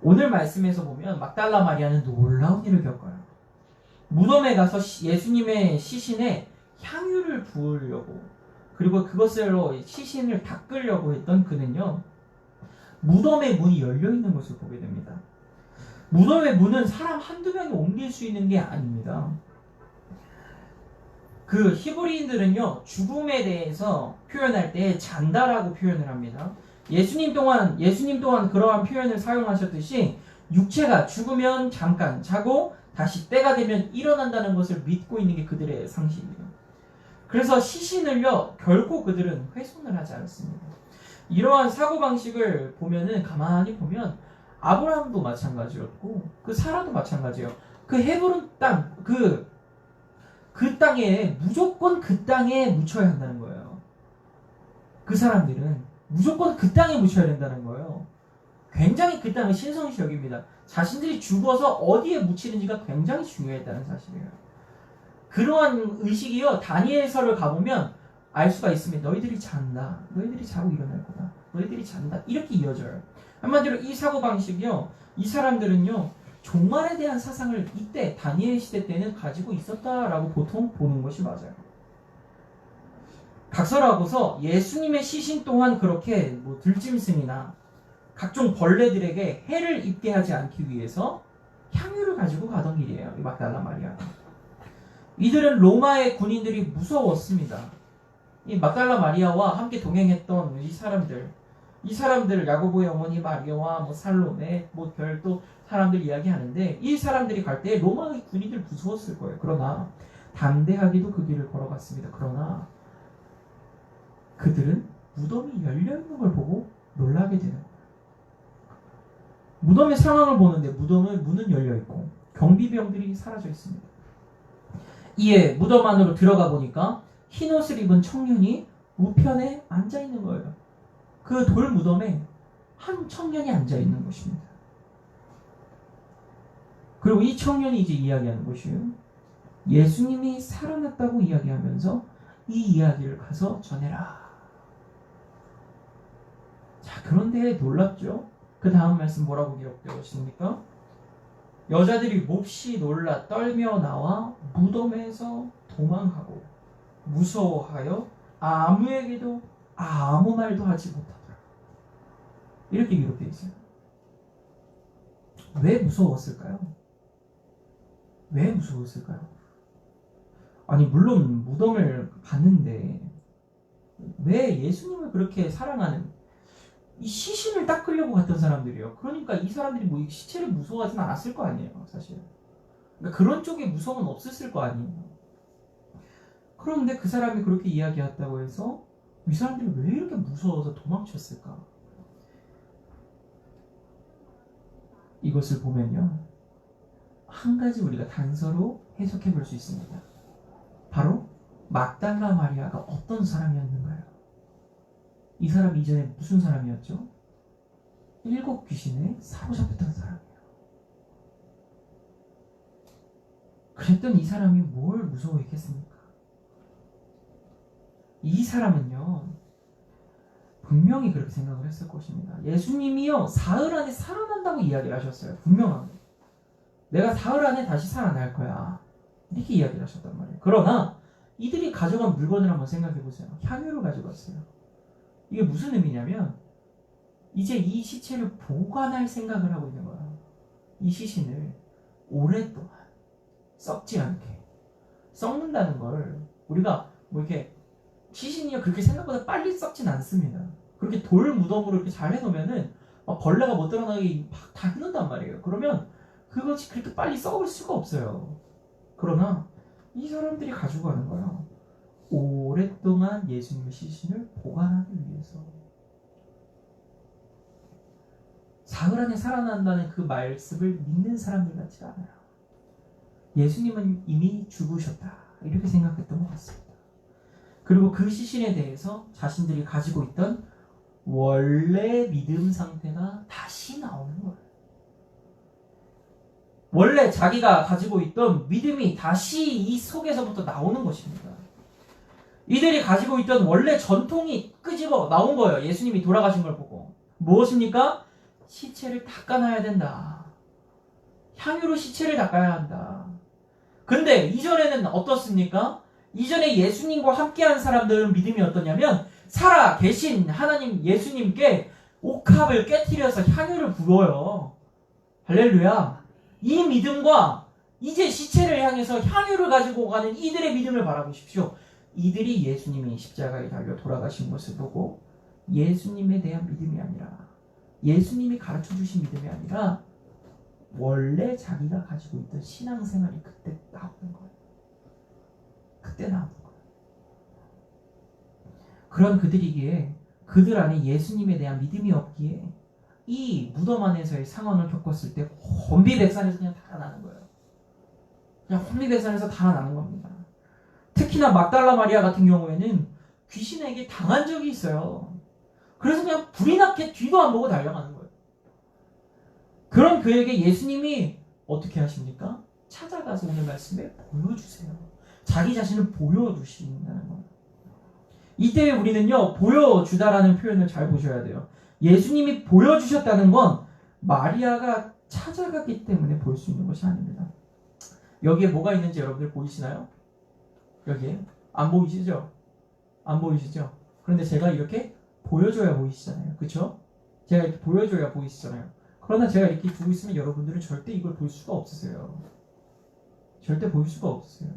오늘 말씀에서 보면 막달라 마리아는 놀라운 일을 겪어요. 무덤에 가서 예수님의 시신에 향유를 부으려고 그리고 그것으로 시신을 닦으려고 했던 그는요 무덤의 문이 열려있는 것을 보게 됩니다. 무덤의 문은 사람 한두 명이 옮길 수 있는 게 아닙니다. 그 히브리인들은요 죽음에 대해서 표현할 때 잔다라고 표현을 합니다. 예수님 또한 그러한 표현을 사용하셨듯이 육체가 죽으면 잠깐 자고 다시 때가 되면 일어난다는 것을 믿고 있는 게 그들의 상식이에요. 그래서 시신을요 결코 그들은 훼손을 하지 않습니다. 이러한 사고방식을 보면은 가만히 보면 아브라함도 마찬가지였고 그 사라도 마찬가지예요. 그 헤브론 땅 그 땅에 무조건 그 땅에 묻혀야 한다는 거예요. 그 사람들은 무조건 그 땅에 묻혀야 된다는 거예요. 굉장히 그 땅을 신성시 여깁니다. 자신들이 죽어서 어디에 묻히는지가 굉장히 중요했다는 사실이에요. 그러한 의식이요 다니엘서를 가보면 알 수가 있습니다. 너희들이 잔다. 너희들이 자고 일어날 거다. 너희들이 잔다. 이렇게 이어져요. 한마디로 이 사고방식이요 이 사람들은요 종말에 대한 사상을 이때 다니엘 시대 때는 가지고 있었다라고 보통 보는 것이 맞아요. 각설하고서 예수님의 시신 또한 그렇게 들짐승이나 각종 벌레들에게 해를 입게 하지 않기 위해서 향유를 가지고 가던 길이에요. 이 막달라 마리아. 이들은 로마의 군인들이 무서웠습니다. 이 막달라 마리아와 함께 동행했던 이 사람들 야고보의 어머니 마리아와 살로메 별도 사람들 이야기하는데 이 사람들이 갈 때 로마의 군인들 무서웠을 거예요. 그러나 담대하게도 그 길을 걸어갔습니다. 그러나 그들은 무덤이 열려있는 걸 보고 놀라게 되는 거예요. 무덤의 상황을 보는데 문은 열려있고 경비병들이 사라져 있습니다. 이에 무덤 안으로 들어가 보니까 흰옷을 입은 청년이 우편에 앉아있는 거예요. 그 돌 무덤에 한 청년이 앉아있는 것입니다. 그리고 이 청년이 이제 이야기하는 것이에요. 예수님이 살아났다고 이야기하면서 이 이야기를 가서 전해라. 자, 그런데 놀랍죠? 그 다음 말씀 뭐라고 기록되어 있습니까? 여자들이 몹시 놀라 떨며 나와 무덤에서 도망하고 무서워하여 아무에게도 아무 말도 하지 못하더라. 이렇게 기록되어 있어요. 왜 무서웠을까요? 왜 무서웠을까요? 아니 물론 무덤을 갔는데 왜 예수님을 그렇게 사랑하는 이 시신을 닦으려고 갔던 사람들이에요. 그러니까 이 사람들이 이 시체를 무서워하진 않았을 거 아니에요, 사실. 그러니까 그런 쪽에 무서움은 없었을 거 아니에요. 그런데 그 사람이 그렇게 이야기했다고 해서 이 사람들이 왜 이렇게 무서워서 도망쳤을까? 이것을 보면요, 한 가지 우리가 단서로 해석해 볼 수 있습니다. 바로 막달라 마리아가 어떤 사람이었는가요? 이 사람 이전에 무슨 사람이었죠? 7 귀신에 사로잡혔던 사람이에요. 그랬던 이 사람이 뭘 무서워했겠습니까? 이 사람은요, 분명히 그렇게 생각을 했을 것입니다. 예수님이요, 사흘 안에 살아난다고 이야기를 하셨어요. 분명하게. 내가 사흘 안에 다시 살아날 거야. 이렇게 이야기를 하셨단 말이에요. 그러나 이들이 가져간 물건을 한번 생각해 보세요. 향유를 가져갔어요. 이게 무슨 의미냐면 이제 이 시체를 보관할 생각을 하고 있는 거예요. 이 시신을 오랫동안 썩지 않게. 썩는다는 걸 우리가 뭐 이렇게 시신이 그렇게 생각보다 빨리 썩진 않습니다. 그렇게 돌 무덤으로 이렇게 잘 해놓으면은 막 벌레가 못 들어나게 막 다 해놓는단 말이에요. 그러면 그것이 그렇게 빨리 썩을 수가 없어요. 그러나 이 사람들이 가지고 가는 거예요. 오랫동안 예수님의 시신을 보관하기 위해서. 사흘 안에 살아난다는 그 말씀을 믿는 사람들 같지 않아요. 예수님은 이미 죽으셨다. 이렇게 생각했던 것 같습니다. 그리고 그 시신에 대해서 자신들이 가지고 있던 원래 믿음 상태가 다시 나오는 거예요. 원래 자기가 가지고 있던 믿음이 다시 이 속에서부터 나오는 것입니다. 이들이 가지고 있던 원래 전통이 끄집어 나온 거예요. 예수님이 돌아가신 걸 보고. 무엇입니까? 시체를 닦아놔야 된다. 향유로 시체를 닦아야 한다. 근데 이전에는 어떻습니까? 이전에 예수님과 함께한 사람들은 믿음이 어떠냐면 살아 계신 하나님 예수님께 옥합을 깨트려서 향유를 부어요. 할렐루야. 이 믿음과 이제 시체를 향해서 향유를 가지고 가는 이들의 믿음을 바라보십시오. 이들이 예수님이 십자가에 달려 돌아가신 것을 보고 예수님에 대한 믿음이 아니라 예수님이 가르쳐 주신 믿음이 아니라 원래 자기가 가지고 있던 신앙생활이 그때 나오는 거예요. 그때 나오는 거예요. 그런 그들이기에 그들 안에 예수님에 대한 믿음이 없기에 이 무덤 안에서의 상황을 겪었을 때 혼비백산에서 그냥 달아나는 거예요. 그냥 혼비백산에서 달아나는 겁니다. 특히나 막달라 마리아 같은 경우에는 귀신에게 당한 적이 있어요. 그래서 그냥 불이 나게 뒤도 안 보고 달려가는 거예요. 그런 그에게 예수님이 어떻게 하십니까? 찾아가서 오늘 말씀에 보여주세요. 자기 자신을 보여주신다는 거예요. 이때 우리는요, 보여주다라는 표현을 잘 보셔야 돼요. 예수님이 보여주셨다는 건 마리아가 찾아가기 때문에 볼 수 있는 것이 아닙니다. 여기에 뭐가 있는지 여러분들 보이시나요? 여기에 안 보이시죠? 안 보이시죠? 그런데 제가 이렇게 보여줘야 보이시잖아요. 그쵸? 제가 이렇게 보여줘야 보이시잖아요. 그러나 제가 이렇게 두고 있으면 여러분들은 절대 이걸 볼 수가 없으세요. 절대 볼 수가 없으세요.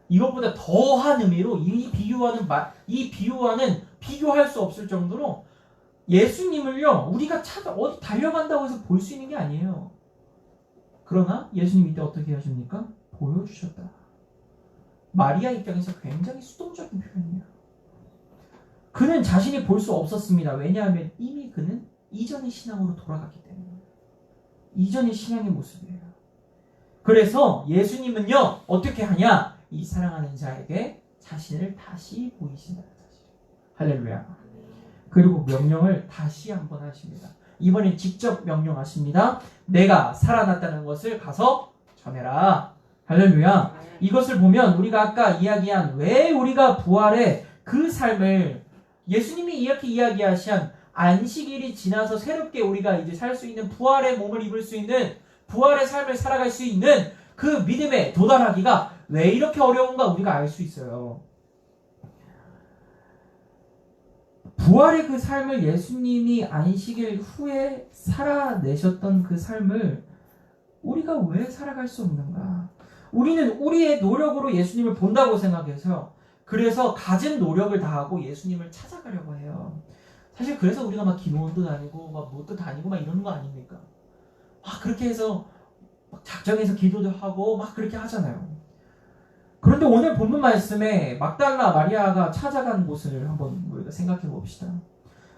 이것보다 더한 의미로 이 비유와는 비교할 수 없을 정도로 예수님을요, 우리가 어디 달려간다고 해서 볼 수 있는 게 아니에요. 그러나 예수님 이때 어떻게 하십니까? 보여주셨다. 마리아 입장에서 굉장히 수동적인 표현이에요. 그는 자신이 볼 수 없었습니다. 왜냐하면 이미 그는 이전의 신앙으로 돌아갔기 때문에. 이전의 신앙의 모습이에요. 그래서 예수님은요, 어떻게 하냐? 이 사랑하는 자에게 자신을 다시 보이신다는 사실. 할렐루야. 그리고 명령을 다시 한번 하십니다. 이번엔 직접 명령하십니다. 내가 살아났다는 것을 가서 전해라. 할렐루야. 이것을 보면 우리가 아까 이야기한 왜 우리가 부활의 그 삶을 예수님이 이렇게 이야기하신 안식일이 지나서 새롭게 우리가 이제 살 수 있는 부활의 몸을 입을 수 있는 부활의 삶을 살아갈 수 있는 그 믿음에 도달하기가 왜 이렇게 어려운가 우리가 알 수 있어요. 부활의 그 삶을 예수님이 안식일 후에 살아내셨던 그 삶을 우리가 왜 살아갈 수 없는가? 우리는 우리의 노력으로 예수님을 본다고 생각해서요. 그래서 가진 노력을 다하고 예수님을 찾아가려고 해요. 사실 그래서 우리가 막 기도원도 다니고 막 뭣도 다니고 막 이러는 거 아닙니까? 막 그렇게 해서 막 작정해서 기도도 하고 막 그렇게 하잖아요. 그런데 오늘 본문 말씀에 막달라 마리아가 찾아간 곳을 한번 우리가 생각해 봅시다.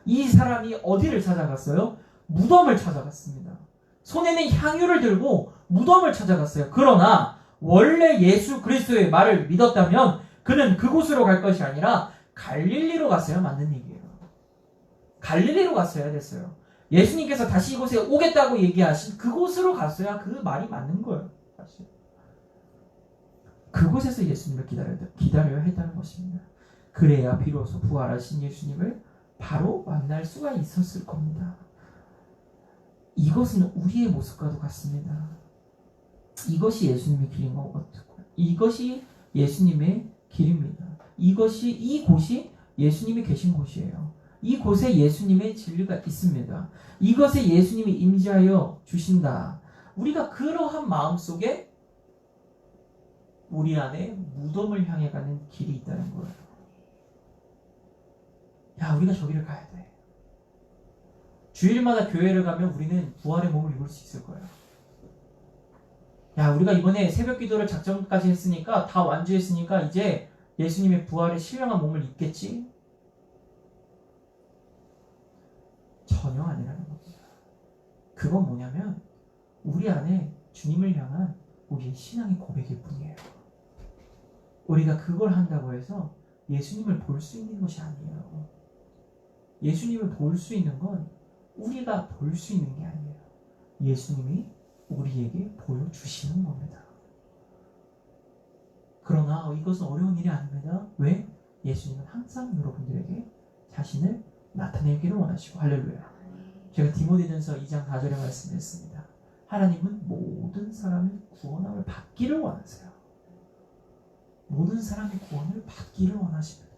이 사람이 어디를 찾아갔어요? 무덤을 찾아갔습니다. 손에는 향유를 들고 무덤을 찾아갔어요. 그러나 원래 예수 그리스도의 말을 믿었다면 그는 그곳으로 갈 것이 아니라 갈릴리로 갔어야 맞는 얘기예요. 갈릴리로 갔어야 됐어요. 예수님께서 다시 이곳에 오겠다고 얘기하신 그곳으로 갔어야 그 말이 맞는 거예요. 사실. 그곳에서 예수님을 기다려야 했다는 것입니다. 그래야 비로소 부활하신 예수님을 바로 만날 수가 있었을 겁니다. 이것은 우리의 모습과도 같습니다. 이것이 예수님의 길인 것 같고, 이것이 예수님의 길입니다. 이곳이 예수님이 계신 곳이에요. 이곳에 예수님의 진리가 있습니다. 이것에 예수님이 임재하여 주신다. 우리가 그러한 마음 속에 우리 안에 무덤을 향해 가는 길이 있다는 거예요. 야, 우리가 저기를 가야 돼. 주일마다 교회를 가면 우리는 부활의 몸을 입을 수 있을 거예요. 야, 우리가 이번에 새벽 기도를 작정까지 했으니까, 다 완주했으니까 이제 예수님의 부활의 신령한 몸을 입겠지? 전혀 아니라는 겁니다. 그건 뭐냐면 우리 안에 주님을 향한 우리의 신앙의 고백일 뿐이에요. 우리가 그걸 한다고 해서 예수님을 볼 수 있는 것이 아니에요. 예수님을 볼 수 있는 건 우리가 볼 수 있는 게 아니에요. 예수님이 우리에게 보여주시는 겁니다. 그러나 이것은 어려운 일이 아닙니다. 왜? 예수님은 항상 여러분들에게 자신을 나타내기를 원하시고, 할렐루야. 제가 디모데전서 2장 4절에 말씀드렸습니다. 하나님은 모든 사람의 구원함을 받기를 원하세요. 모든 사람의 구원을 받기를 원하십니다.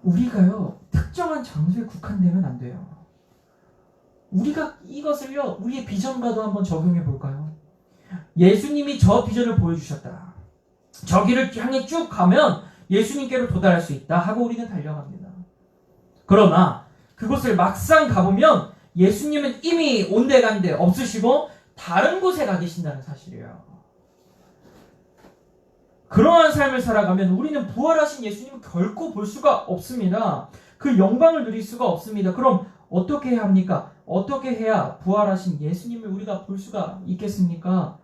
우리가요, 특정한 장소에 국한되면 안 돼요. 우리가 이것을요, 우리의 비전과도 한번 적용해 볼까요? 예수님이 저 비전을 보여주셨다. 저기를 향해 쭉 가면 예수님께로 도달할 수 있다 하고 우리는 달려갑니다. 그러나 그곳을 막상 가보면 예수님은 이미 온데간데 없으시고 다른 곳에 가 계신다는 사실이에요. 그러한 삶을 살아가면 우리는 부활하신 예수님을 결코 볼 수가 없습니다. 그 영광을 누릴 수가 없습니다. 그럼 어떻게 해야 합니까? 어떻게 해야 부활하신 예수님을 우리가 볼 수가 있겠습니까?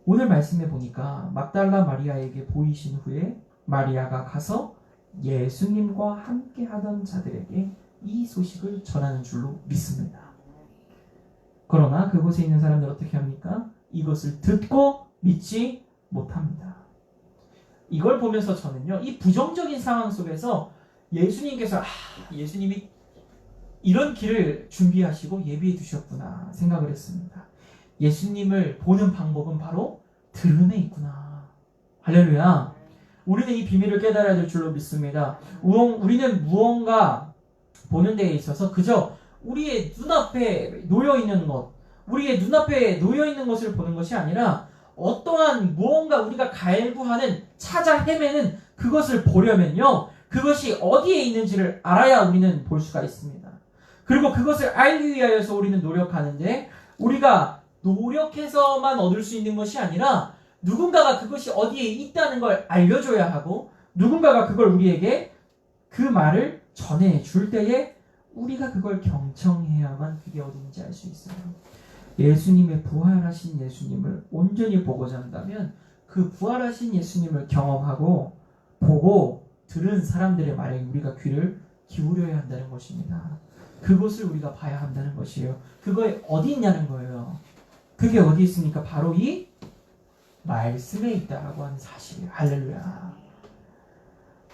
오늘 말씀해 보니까 막달라 마리아에게 보이신 후에 마리아가 가서 예수님과 함께 하던 자들에게 이 소식을 전하는 줄로 믿습니다. 그러나 그곳에 있는 사람들 어떻게 합니까? 이것을 듣고 믿지 못합니다. 이걸 보면서 저는요, 이 부정적인 상황 속에서 예수님께서 예수님이 이런 길을 준비하시고 예비해 두셨구나 생각을 했습니다. 예수님을 보는 방법은 바로 들음에 있구나. 할렐루야. 우리는 이 비밀을 깨달아야 될 줄로 믿습니다. 우리는 무언가 보는 데에 있어서 그저 우리의 눈앞에 놓여있는 것, 우리의 눈앞에 놓여있는 것을 보는 것이 아니라 어떠한 무언가 우리가 갈구하는, 찾아 헤매는 그것을 보려면요, 그것이 어디에 있는지를 알아야 우리는 볼 수가 있습니다. 그리고 그것을 알기 위하여서 우리는 노력하는데, 우리가 노력해서만 얻을 수 있는 것이 아니라 누군가가 그것이 어디에 있다는 걸 알려줘야 하고, 누군가가 그걸 우리에게 그 말을 전해줄 때에 우리가 그걸 경청해야만 그게 어딘지 알 수 있어요. 예수님의 부활하신 예수님을 온전히 보고자 한다면 그 부활하신 예수님을 경험하고 보고 들은 사람들의 말에 우리가 귀를 기울여야 한다는 것입니다. 그것을 우리가 봐야 한다는 것이에요. 그거에 어디 있냐는 거예요. 그게 어디 있습니까? 바로 이 말씀에 있다라고 하는 사실이에요. 할렐루야.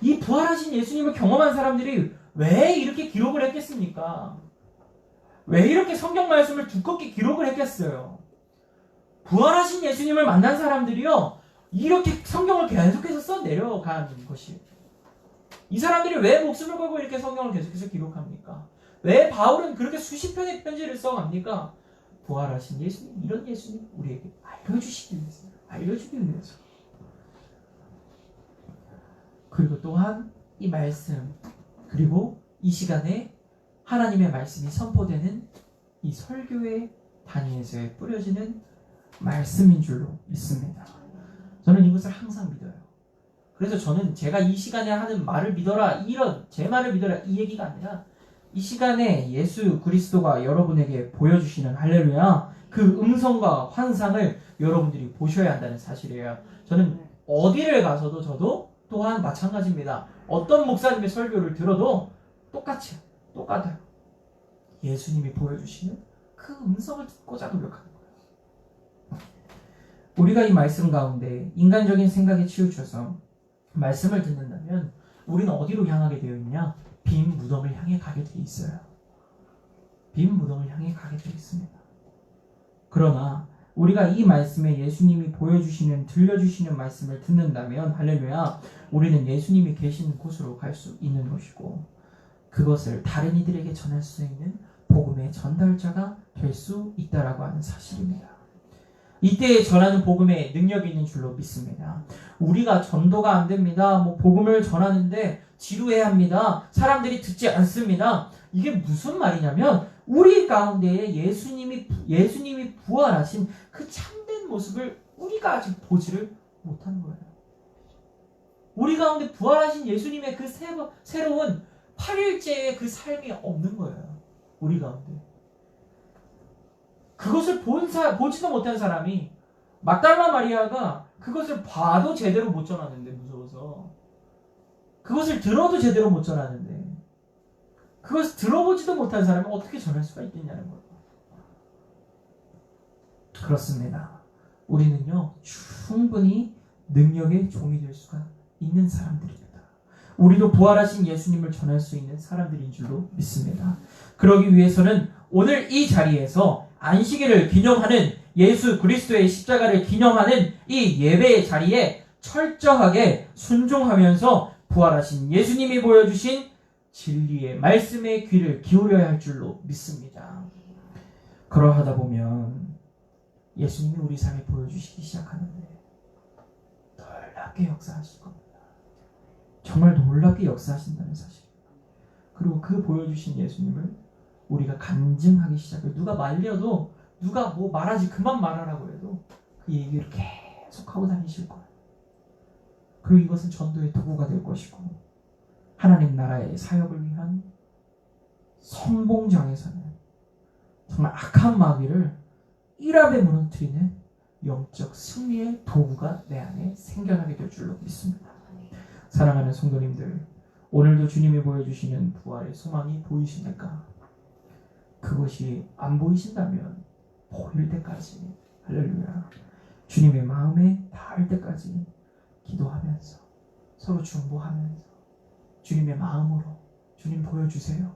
이 부활하신 예수님을 경험한 사람들이 왜 이렇게 기록을 했겠습니까? 왜 이렇게 성경 말씀을 두껍게 기록을 했겠어요? 부활하신 예수님을 만난 사람들이요, 이렇게 성경을 계속해서 써내려가는 것이에요. 이 사람들이 왜 목숨을 걸고 이렇게 성경을 계속해서 기록합니까? 왜 바울은 그렇게 수십 편의 편지를 써갑니까? 부활하신 예수님, 이런 예수님 우리에게 알려주시기 위해서, 알려주기 위해서. 그리고 또한 이 말씀, 그리고 이 시간에 하나님의 말씀이 선포되는 이 설교의 단위에서 뿌려지는 말씀인 줄로 믿습니다. 저는 이것을 항상 믿어요. 그래서 저는 제가 이 시간에 하는 말을 믿어라, 이런 제 말을 믿어라 이 얘기가 아니라 이 시간에 예수 그리스도가 여러분에게 보여주시는 할렐루야 그 음성과 환상을 여러분들이 보셔야 한다는 사실이에요. 저는 어디를 가서도 저도 또한 마찬가지입니다. 어떤 목사님의 설교를 들어도 똑같아요. 예수님이 보여주시는 그 음성을 듣고자 노력하는 거예요. 우리가 이 말씀 가운데 인간적인 생각에 치우쳐서 말씀을 듣는다면 우리는 어디로 향하게 되어 있냐? 빈 무덤을 향해 가게 되어 있어요. 빈 무덤을 향해 가게 되어 있습니다. 그러나 우리가 이 말씀에 예수님이 보여주시는 들려주시는 말씀을 듣는다면 할렐루야 우리는 예수님이 계신 곳으로 갈 수 있는 것이고 그것을 다른 이들에게 전할 수 있는 복음의 전달자가 될 수 있다라고 하는 사실입니다. 이때에 전하는 복음에 능력이 있는 줄로 믿습니다. 우리가 전도가 안 됩니다. 복음을 전하는데 지루해야 합니다. 사람들이 듣지 않습니다. 이게 무슨 말이냐면 우리 가운데에 예수님이 부활하신 그 참된 모습을 우리가 아직 보지를 못한 거예요. 우리 가운데 부활하신 예수님의 그 새로운 8일째의 그 삶이 없는 거예요. 우리 가운데. 그것을 보지도 못한 사람이 막달라 마리아가 그것을 봐도 제대로 못 전하는데 무서워서 그것을 들어도 제대로 못 전하는데 그것을 들어보지도 못한 사람이 어떻게 전할 수가 있겠냐는 거예요. 그렇습니다. 우리는요 충분히 능력의 종이 될 수가 있는 사람들입니다. 우리도 부활하신 예수님을 전할 수 있는 사람들인 줄로 믿습니다. 그러기 위해서는 오늘 이 자리에서 안식일을 기념하는 예수 그리스도의 십자가를 기념하는 이 예배의 자리에 철저하게 순종하면서 부활하신 예수님이 보여주신 진리의 말씀에 귀를 기울여야 할 줄로 믿습니다. 그러하다 보면 예수님이 우리 삶에 보여주시기 시작하는데 놀랍게 역사하실 겁니다. 정말 놀랍게 역사하신다는 사실. 그리고 그 보여주신 예수님을 우리가 간증하기 시작해요. 누가 말려도 누가 말하지 그만 말하라고 해도 그 얘기를 계속 하고 다니실 거예요. 그리고 이것은 전도의 도구가 될 것이고 하나님 나라의 사역을 위한 성공장에서는 정말 악한 마귀를 일합에 무너뜨리는 영적 승리의 도구가 내 안에 생겨나게 될 줄로 믿습니다. 사랑하는 성도님들, 오늘도 주님이 보여주시는 부활의 소망이 보이십니까? 그것이 안 보이신다면 보일 때까지 할렐루야 주님의 마음에 닿을 때까지 기도하면서 서로 중보하면서 주님의 마음으로 주님 보여주세요.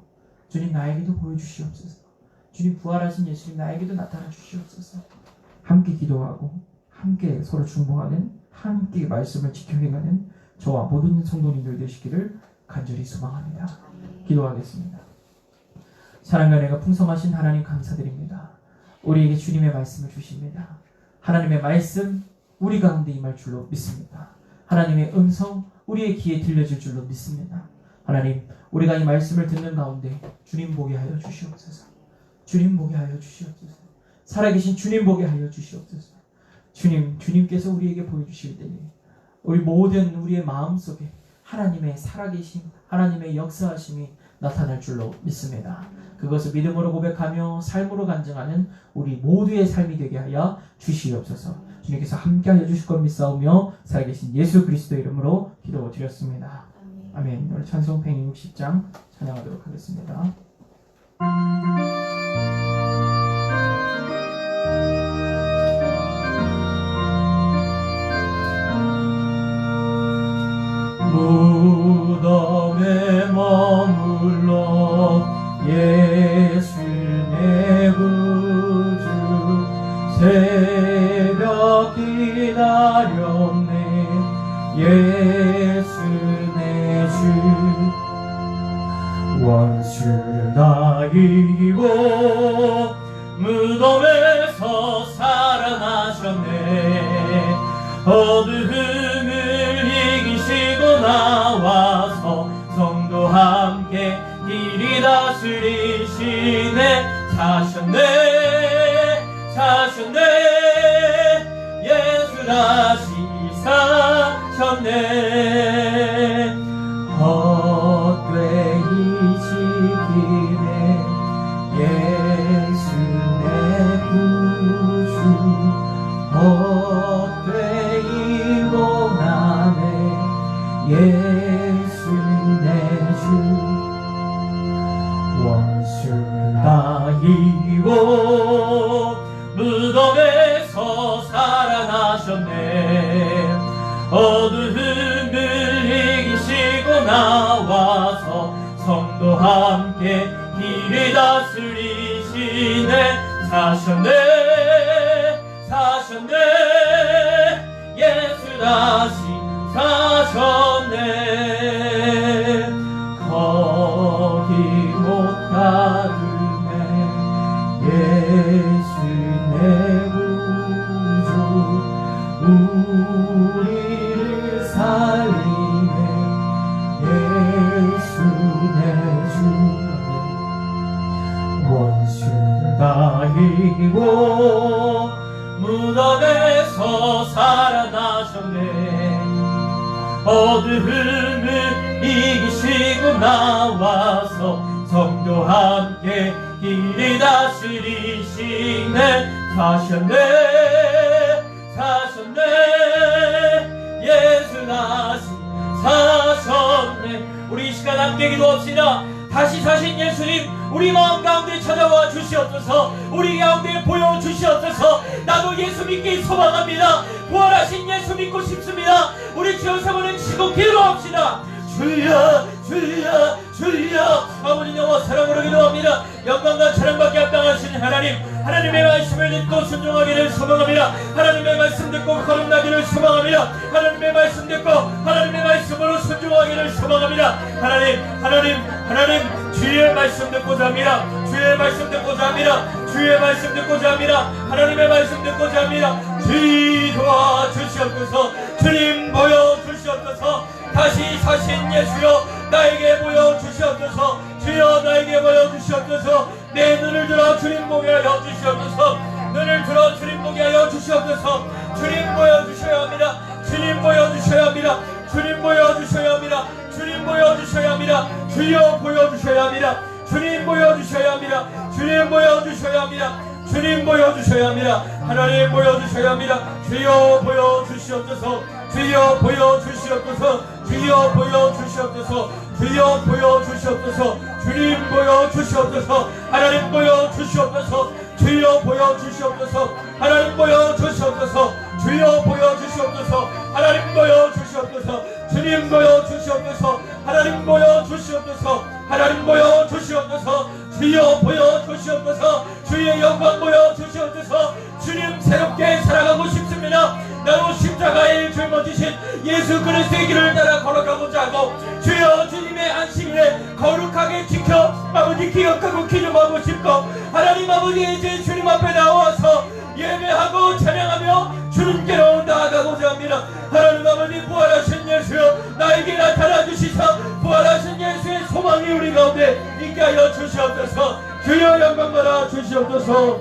주님 나에게도 보여주시옵소서. 주님 부활하신 예수님 나에게도 나타나 주시옵소서. 함께 기도하고 함께 서로 중보하는 함께 말씀을 지켜 행하는 저와 모든 성도님들 되시기를 간절히 소망합니다. 기도하겠습니다. 사랑과 은혜가 풍성하신 하나님 감사드립니다. 우리에게 주님의 말씀을 주십니다. 하나님의 말씀 우리 가운데 임할 줄로 믿습니다. 하나님의 음성 우리의 귀에 들려질 줄로 믿습니다. 하나님 우리가 이 말씀을 듣는 가운데 주님 보게 하여 주시옵소서. 주님 보게 하여 주시옵소서. 살아계신 주님 보게 하여 주시옵소서. 주님께서 우리에게 보여주실 때에 우리 모든 우리의 마음속에 하나님의 살아계심, 하나님의 역사하심이 나타날 줄로 믿습니다. 그것을 믿음으로 고백하며 삶으로 간증하는 우리 모두의 삶이 되게 하여 주시옵소서. 주님께서 함께하여 주실 것 믿사오며 살아계신 예수 그리스도의 이름으로 기도드렸습니다. 아멘. 오늘 찬송 160장 찬양하도록 하겠습니다. 무덤에 머물러 예수 내 구주 새벽 기다렸네 예수 내 주 원수를 다 이기고 무덤에서 살아나셨네 어두움을 이기시고 나와서 성도 함께 길이 다스리시네 사셨네 예수 다시 사셨네 헛되이 지키 함께 길을 다스리시네. 사셨네 사셨네 예수 다시 사셨네. 거기 못 닫으네 예수 내 구주 우리를 살리네 예수 내 주. 원수를 다 이기고 무덤에서 살아나셨네. 어두움을 이기시고 나와서 성도 함께 길을 다스리시네. 사셨네 사셨네 예수 다시 사셨네. 우리 이 시간 함께 기도합시다. 다시 사신 예수님, 우리 마음 가운데 찾아와 주시옵소서. 우리 가운데 보여주시옵소서. 나도 예수 믿기 소망합니다. 부활하신 예수 믿고 싶습니다. 우리 주여 세번은 치고 기도합시다. 주여 주여 주여. 아버지 영원 사랑으로 기도합니다. 영광과 찬양받게 합당하신 하나님, 하나님의 말씀을 듣고 순종하기를 소망합니다. 하나님의 말씀 듣고 거듭나기를 소망합니다. 하나님의 말씀 듣고 하나님의 말씀으로 순종하기를 소망합니다. 하나님 주의 말씀 듣고자 합니다. 주의 말씀 듣고자 합니다. 주의 말씀 듣고자 합니다. 하나님의 말씀 듣고자 합니다. 주의 도와주시옵소서. 주님 보여주시옵소서. 다시 사신 예수여 나에게 보여주시옵소서. 주여 나에게 보여주시옵소서. 내 눈을 들어 주님 보게 하여 주시옵소서. 눈을 들어 주님 보게 하여 주시옵소서. 주님 보여주셔야 합니다. 주님 보여주셔야 합니다. 주님 보여주셔야 합니다. 주님 보여주셔야 합니다. 주여 보여주셔야 합니다. 주님 보여주셔야 합니다. 주님 보여주셔야 합니다. 주님 보여주셔야 합니다. 하나님 보여주셔야 합니다. 주여 보여주시옵소서. 주여 보여주시옵소서. 주여 보여주시옵소서. 주여 보여주시옵소서. 주님 보여주시옵소서. 하나님 보여주시옵소서. 주여 보여주시옵소서. 하나님 보여주시옵소서. 주여 보여주시옵소서. 하나님 보여주시옵소서. 주님 보여주시옵소서. 하나님 보여주시옵소서. 하나님 보여주시옵소서. 주여 보여주시옵소서. 주의 영광 보여주시옵소서. 주님 새롭게 살아가고 싶습니다. 나로 십자가에 짊어지신 예수 그리스도의 길을 따라 걸어가고자 하고 주여 주님의 안식일에 거룩하게 지켜 아버지 기억하고 기념하고 싶고 하나님 아버지 이제 주님 앞에 나와서 예배하고 찬양하며 주님께로 나아가고자 합니다. 하나님 아버지 부활하신 예수여 나에게 나타나 주시사 부활하신 예수의 소망이 우리 가운데 있게 하여 주시옵소서. 주여 영광 받아 주시옵소서.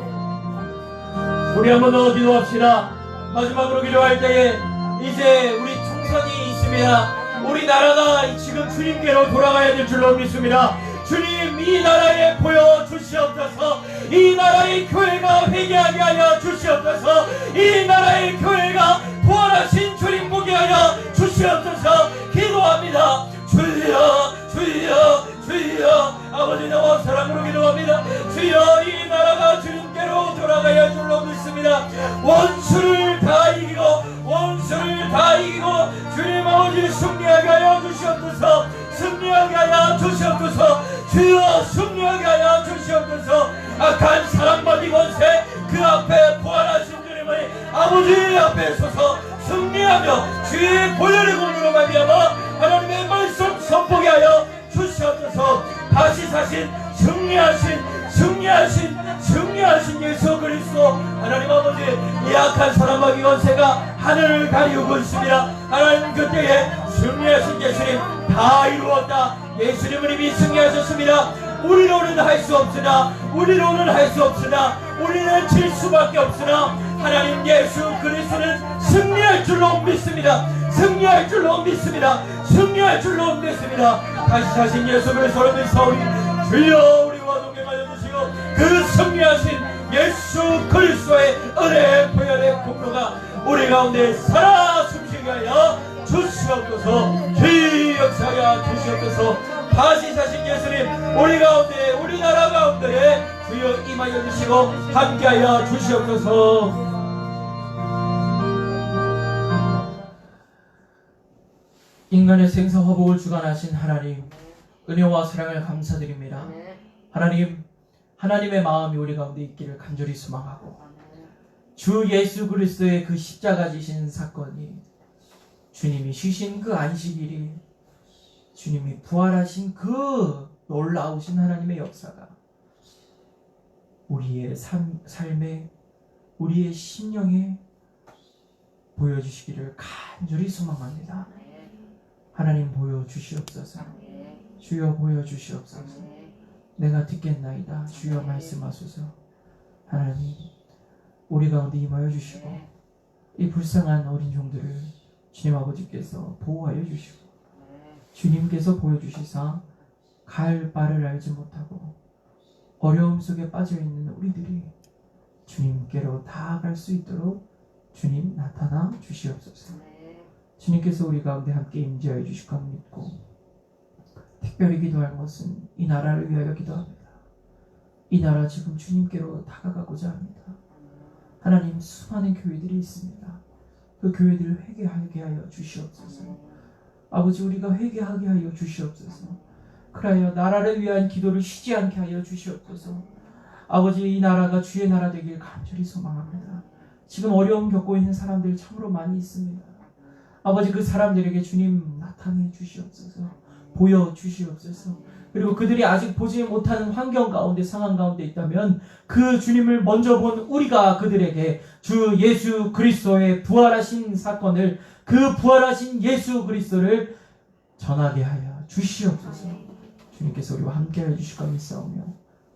우리 한번 더 기도합시다. 마지막으로 기도할 때에 이제 우리 총선이 있습니다. 우리나라가 지금 주님께로 돌아가야 될 줄로 믿습니다. 주님 이 나라에 보여주시옵소서. 이 나라의 교회가 회개하게 하여 주시옵소서. 이 나라의 교회가 부활하신 주님 보게 하여 주시옵소서. 기도합니다. 주여 주여 주여. 아버지 나와 사랑으로 기도합니다. 주여 이 나라가 주님께로 돌아가야 할 줄로 믿습니다. 원수를 다 이기고 원수를 다 이기고 주님 아버지 승리하게 하여 주시옵소서. 승리하게 하여 주시옵소서. 주여 승리하게 하여 주시옵소서. 악한 사람마디 권세 그 앞에 부활하신 주님의 아버지 앞에 서서 승리하며 주의 보혈의 공로로 말미암아 하나님의 말씀 선포하게 하여 주시옵소서. 다시 사신 승리하신 예수 그리스도 하나님 아버지 이 악한 사람마귀 권세가 하늘을 가리우고 있습니다. 하나님 그때에 승리하신 예수님 다 이루었다. 예수님은 이미 승리하셨습니다. 우리로는 할 수 없으나 우리는 질 수밖에 없으나 하나님 예수 그리스도는 승리할 줄로 믿습니다. 승리할 줄로 믿습니다. 다시 사신 예수 그리스도를 믿사오니 주여 우리와 동행하여 주시고 그 승리하신 예수 그리스도의 은혜 보혈의 공로가 우리 가운데 살아 숨쉬게 하여 주시옵소서. 주의 역사하여 주시옵소서. 다시 사신 예수님 우리 가운데 우리나라 가운데에 주여 임하여 주시고 함께하여 주시옵소서. 인간의 생사화복을 주관하신 하나님, 은혜와 사랑을 감사드립니다. 하나님, 하나님의 마음이 우리 가운데 있기를 간절히 소망하고 주 예수 그리스도의 그 십자가 지신 사건이 주님이 쉬신 그 안식일이 주님이 부활하신 그 놀라우신 하나님의 역사가 우리의 삶에 우리의 심령에 보여주시기를 간절히 소망합니다. 하나님 보여주시옵소서. 주여 보여주시옵소서. 내가 듣겠나이다. 주여 말씀하소서. 하나님 우리 가운데 임하여 주시고 이 불쌍한 어린 종들을 주님 아버지께서 보호하여 주시고 주님께서 보여주시사 갈 바를 알지 못하고 어려움 속에 빠져있는 우리들이 주님께로 다가갈 수 있도록 주님 나타나 주시옵소서. 주님께서 우리 가운데 함께 임재하여 주실 것 믿고 특별히 기도할 것은 이 나라를 위하여 기도합니다. 이 나라 지금 주님께로 다가가고자 합니다. 하나님 수많은 교회들이 있습니다. 그 교회들을 회개하게 하여 주시옵소서. 아버지 우리가 회개하게 하여 주시옵소서. 그라여 나라를 위한 기도를 쉬지 않게 하여 주시옵소서. 아버지 이 나라가 주의 나라 되길 간절히 소망합니다. 지금 어려움 겪고 있는 사람들 참으로 많이 있습니다. 아버지 그 사람들에게 주님 나타내 주시옵소서. 보여 주시옵소서. 그리고 그들이 아직 보지 못하는 환경 가운데 상황 가운데 있다면 그 주님을 먼저 본 우리가 그들에게 주 예수 그리스도의 부활하신 사건을 그 부활하신 예수 그리스도를 전하게 하여 주시옵소서. 주님께서 우리와 함께하여 주실 것 믿사오며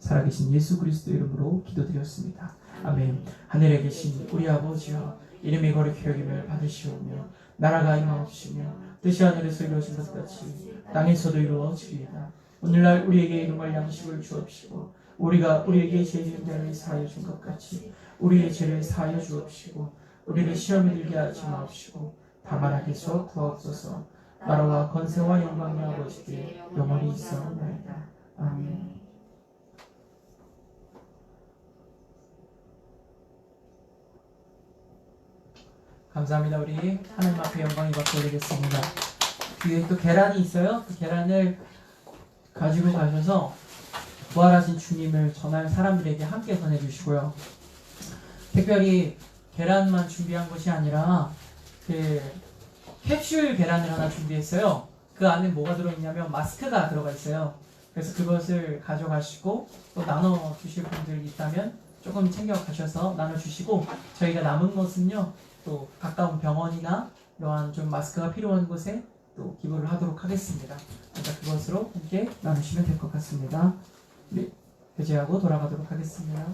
살아계신 예수 그리스도 이름으로 기도드렸습니다. 아멘. 하늘에 계신 우리 아버지여 이름이 거룩히 여김을 받으시오며 나라가 임하옵시며 뜻이 하늘에서 이루어진 것 같이 땅에서도 이루어지리이다. 오늘날 우리에게 일용할 양식을 주옵시고 우리가 우리에게 죄 지은 자를 사하여 준 것 같이 우리의 죄를 사하여 주옵시고 우리를 시험에 들게 하지 마옵시고 다만 악에서 구하옵소서. 나라와 권세와 영광이 아버지께 영원히 있사옵나이다. 아멘. 감사합니다. 우리 하나님 앞에 영광이 받고 드리겠습니다. 뒤에 또 계란이 있어요. 그 계란을 가지고 가셔서 부활하신 주님을 전할 사람들에게 함께 전해주시고요. 특별히 계란만 준비한 것이 아니라 그 캡슐 계란을 하나 준비했어요. 그 안에 뭐가 들어있냐면 마스크가 들어가 있어요. 그래서 그것을 가져가시고 또 나눠주실 분들 있다면 조금 챙겨가셔서 나눠주시고 저희가 남은 것은요 또 가까운 병원이나 이러한 좀 마스크가 필요한 곳에 또 기부를 하도록 하겠습니다. 그러니까 그것으로 함께 나누시면 될 것 같습니다. 네, 배제하고 돌아가도록 하겠습니다.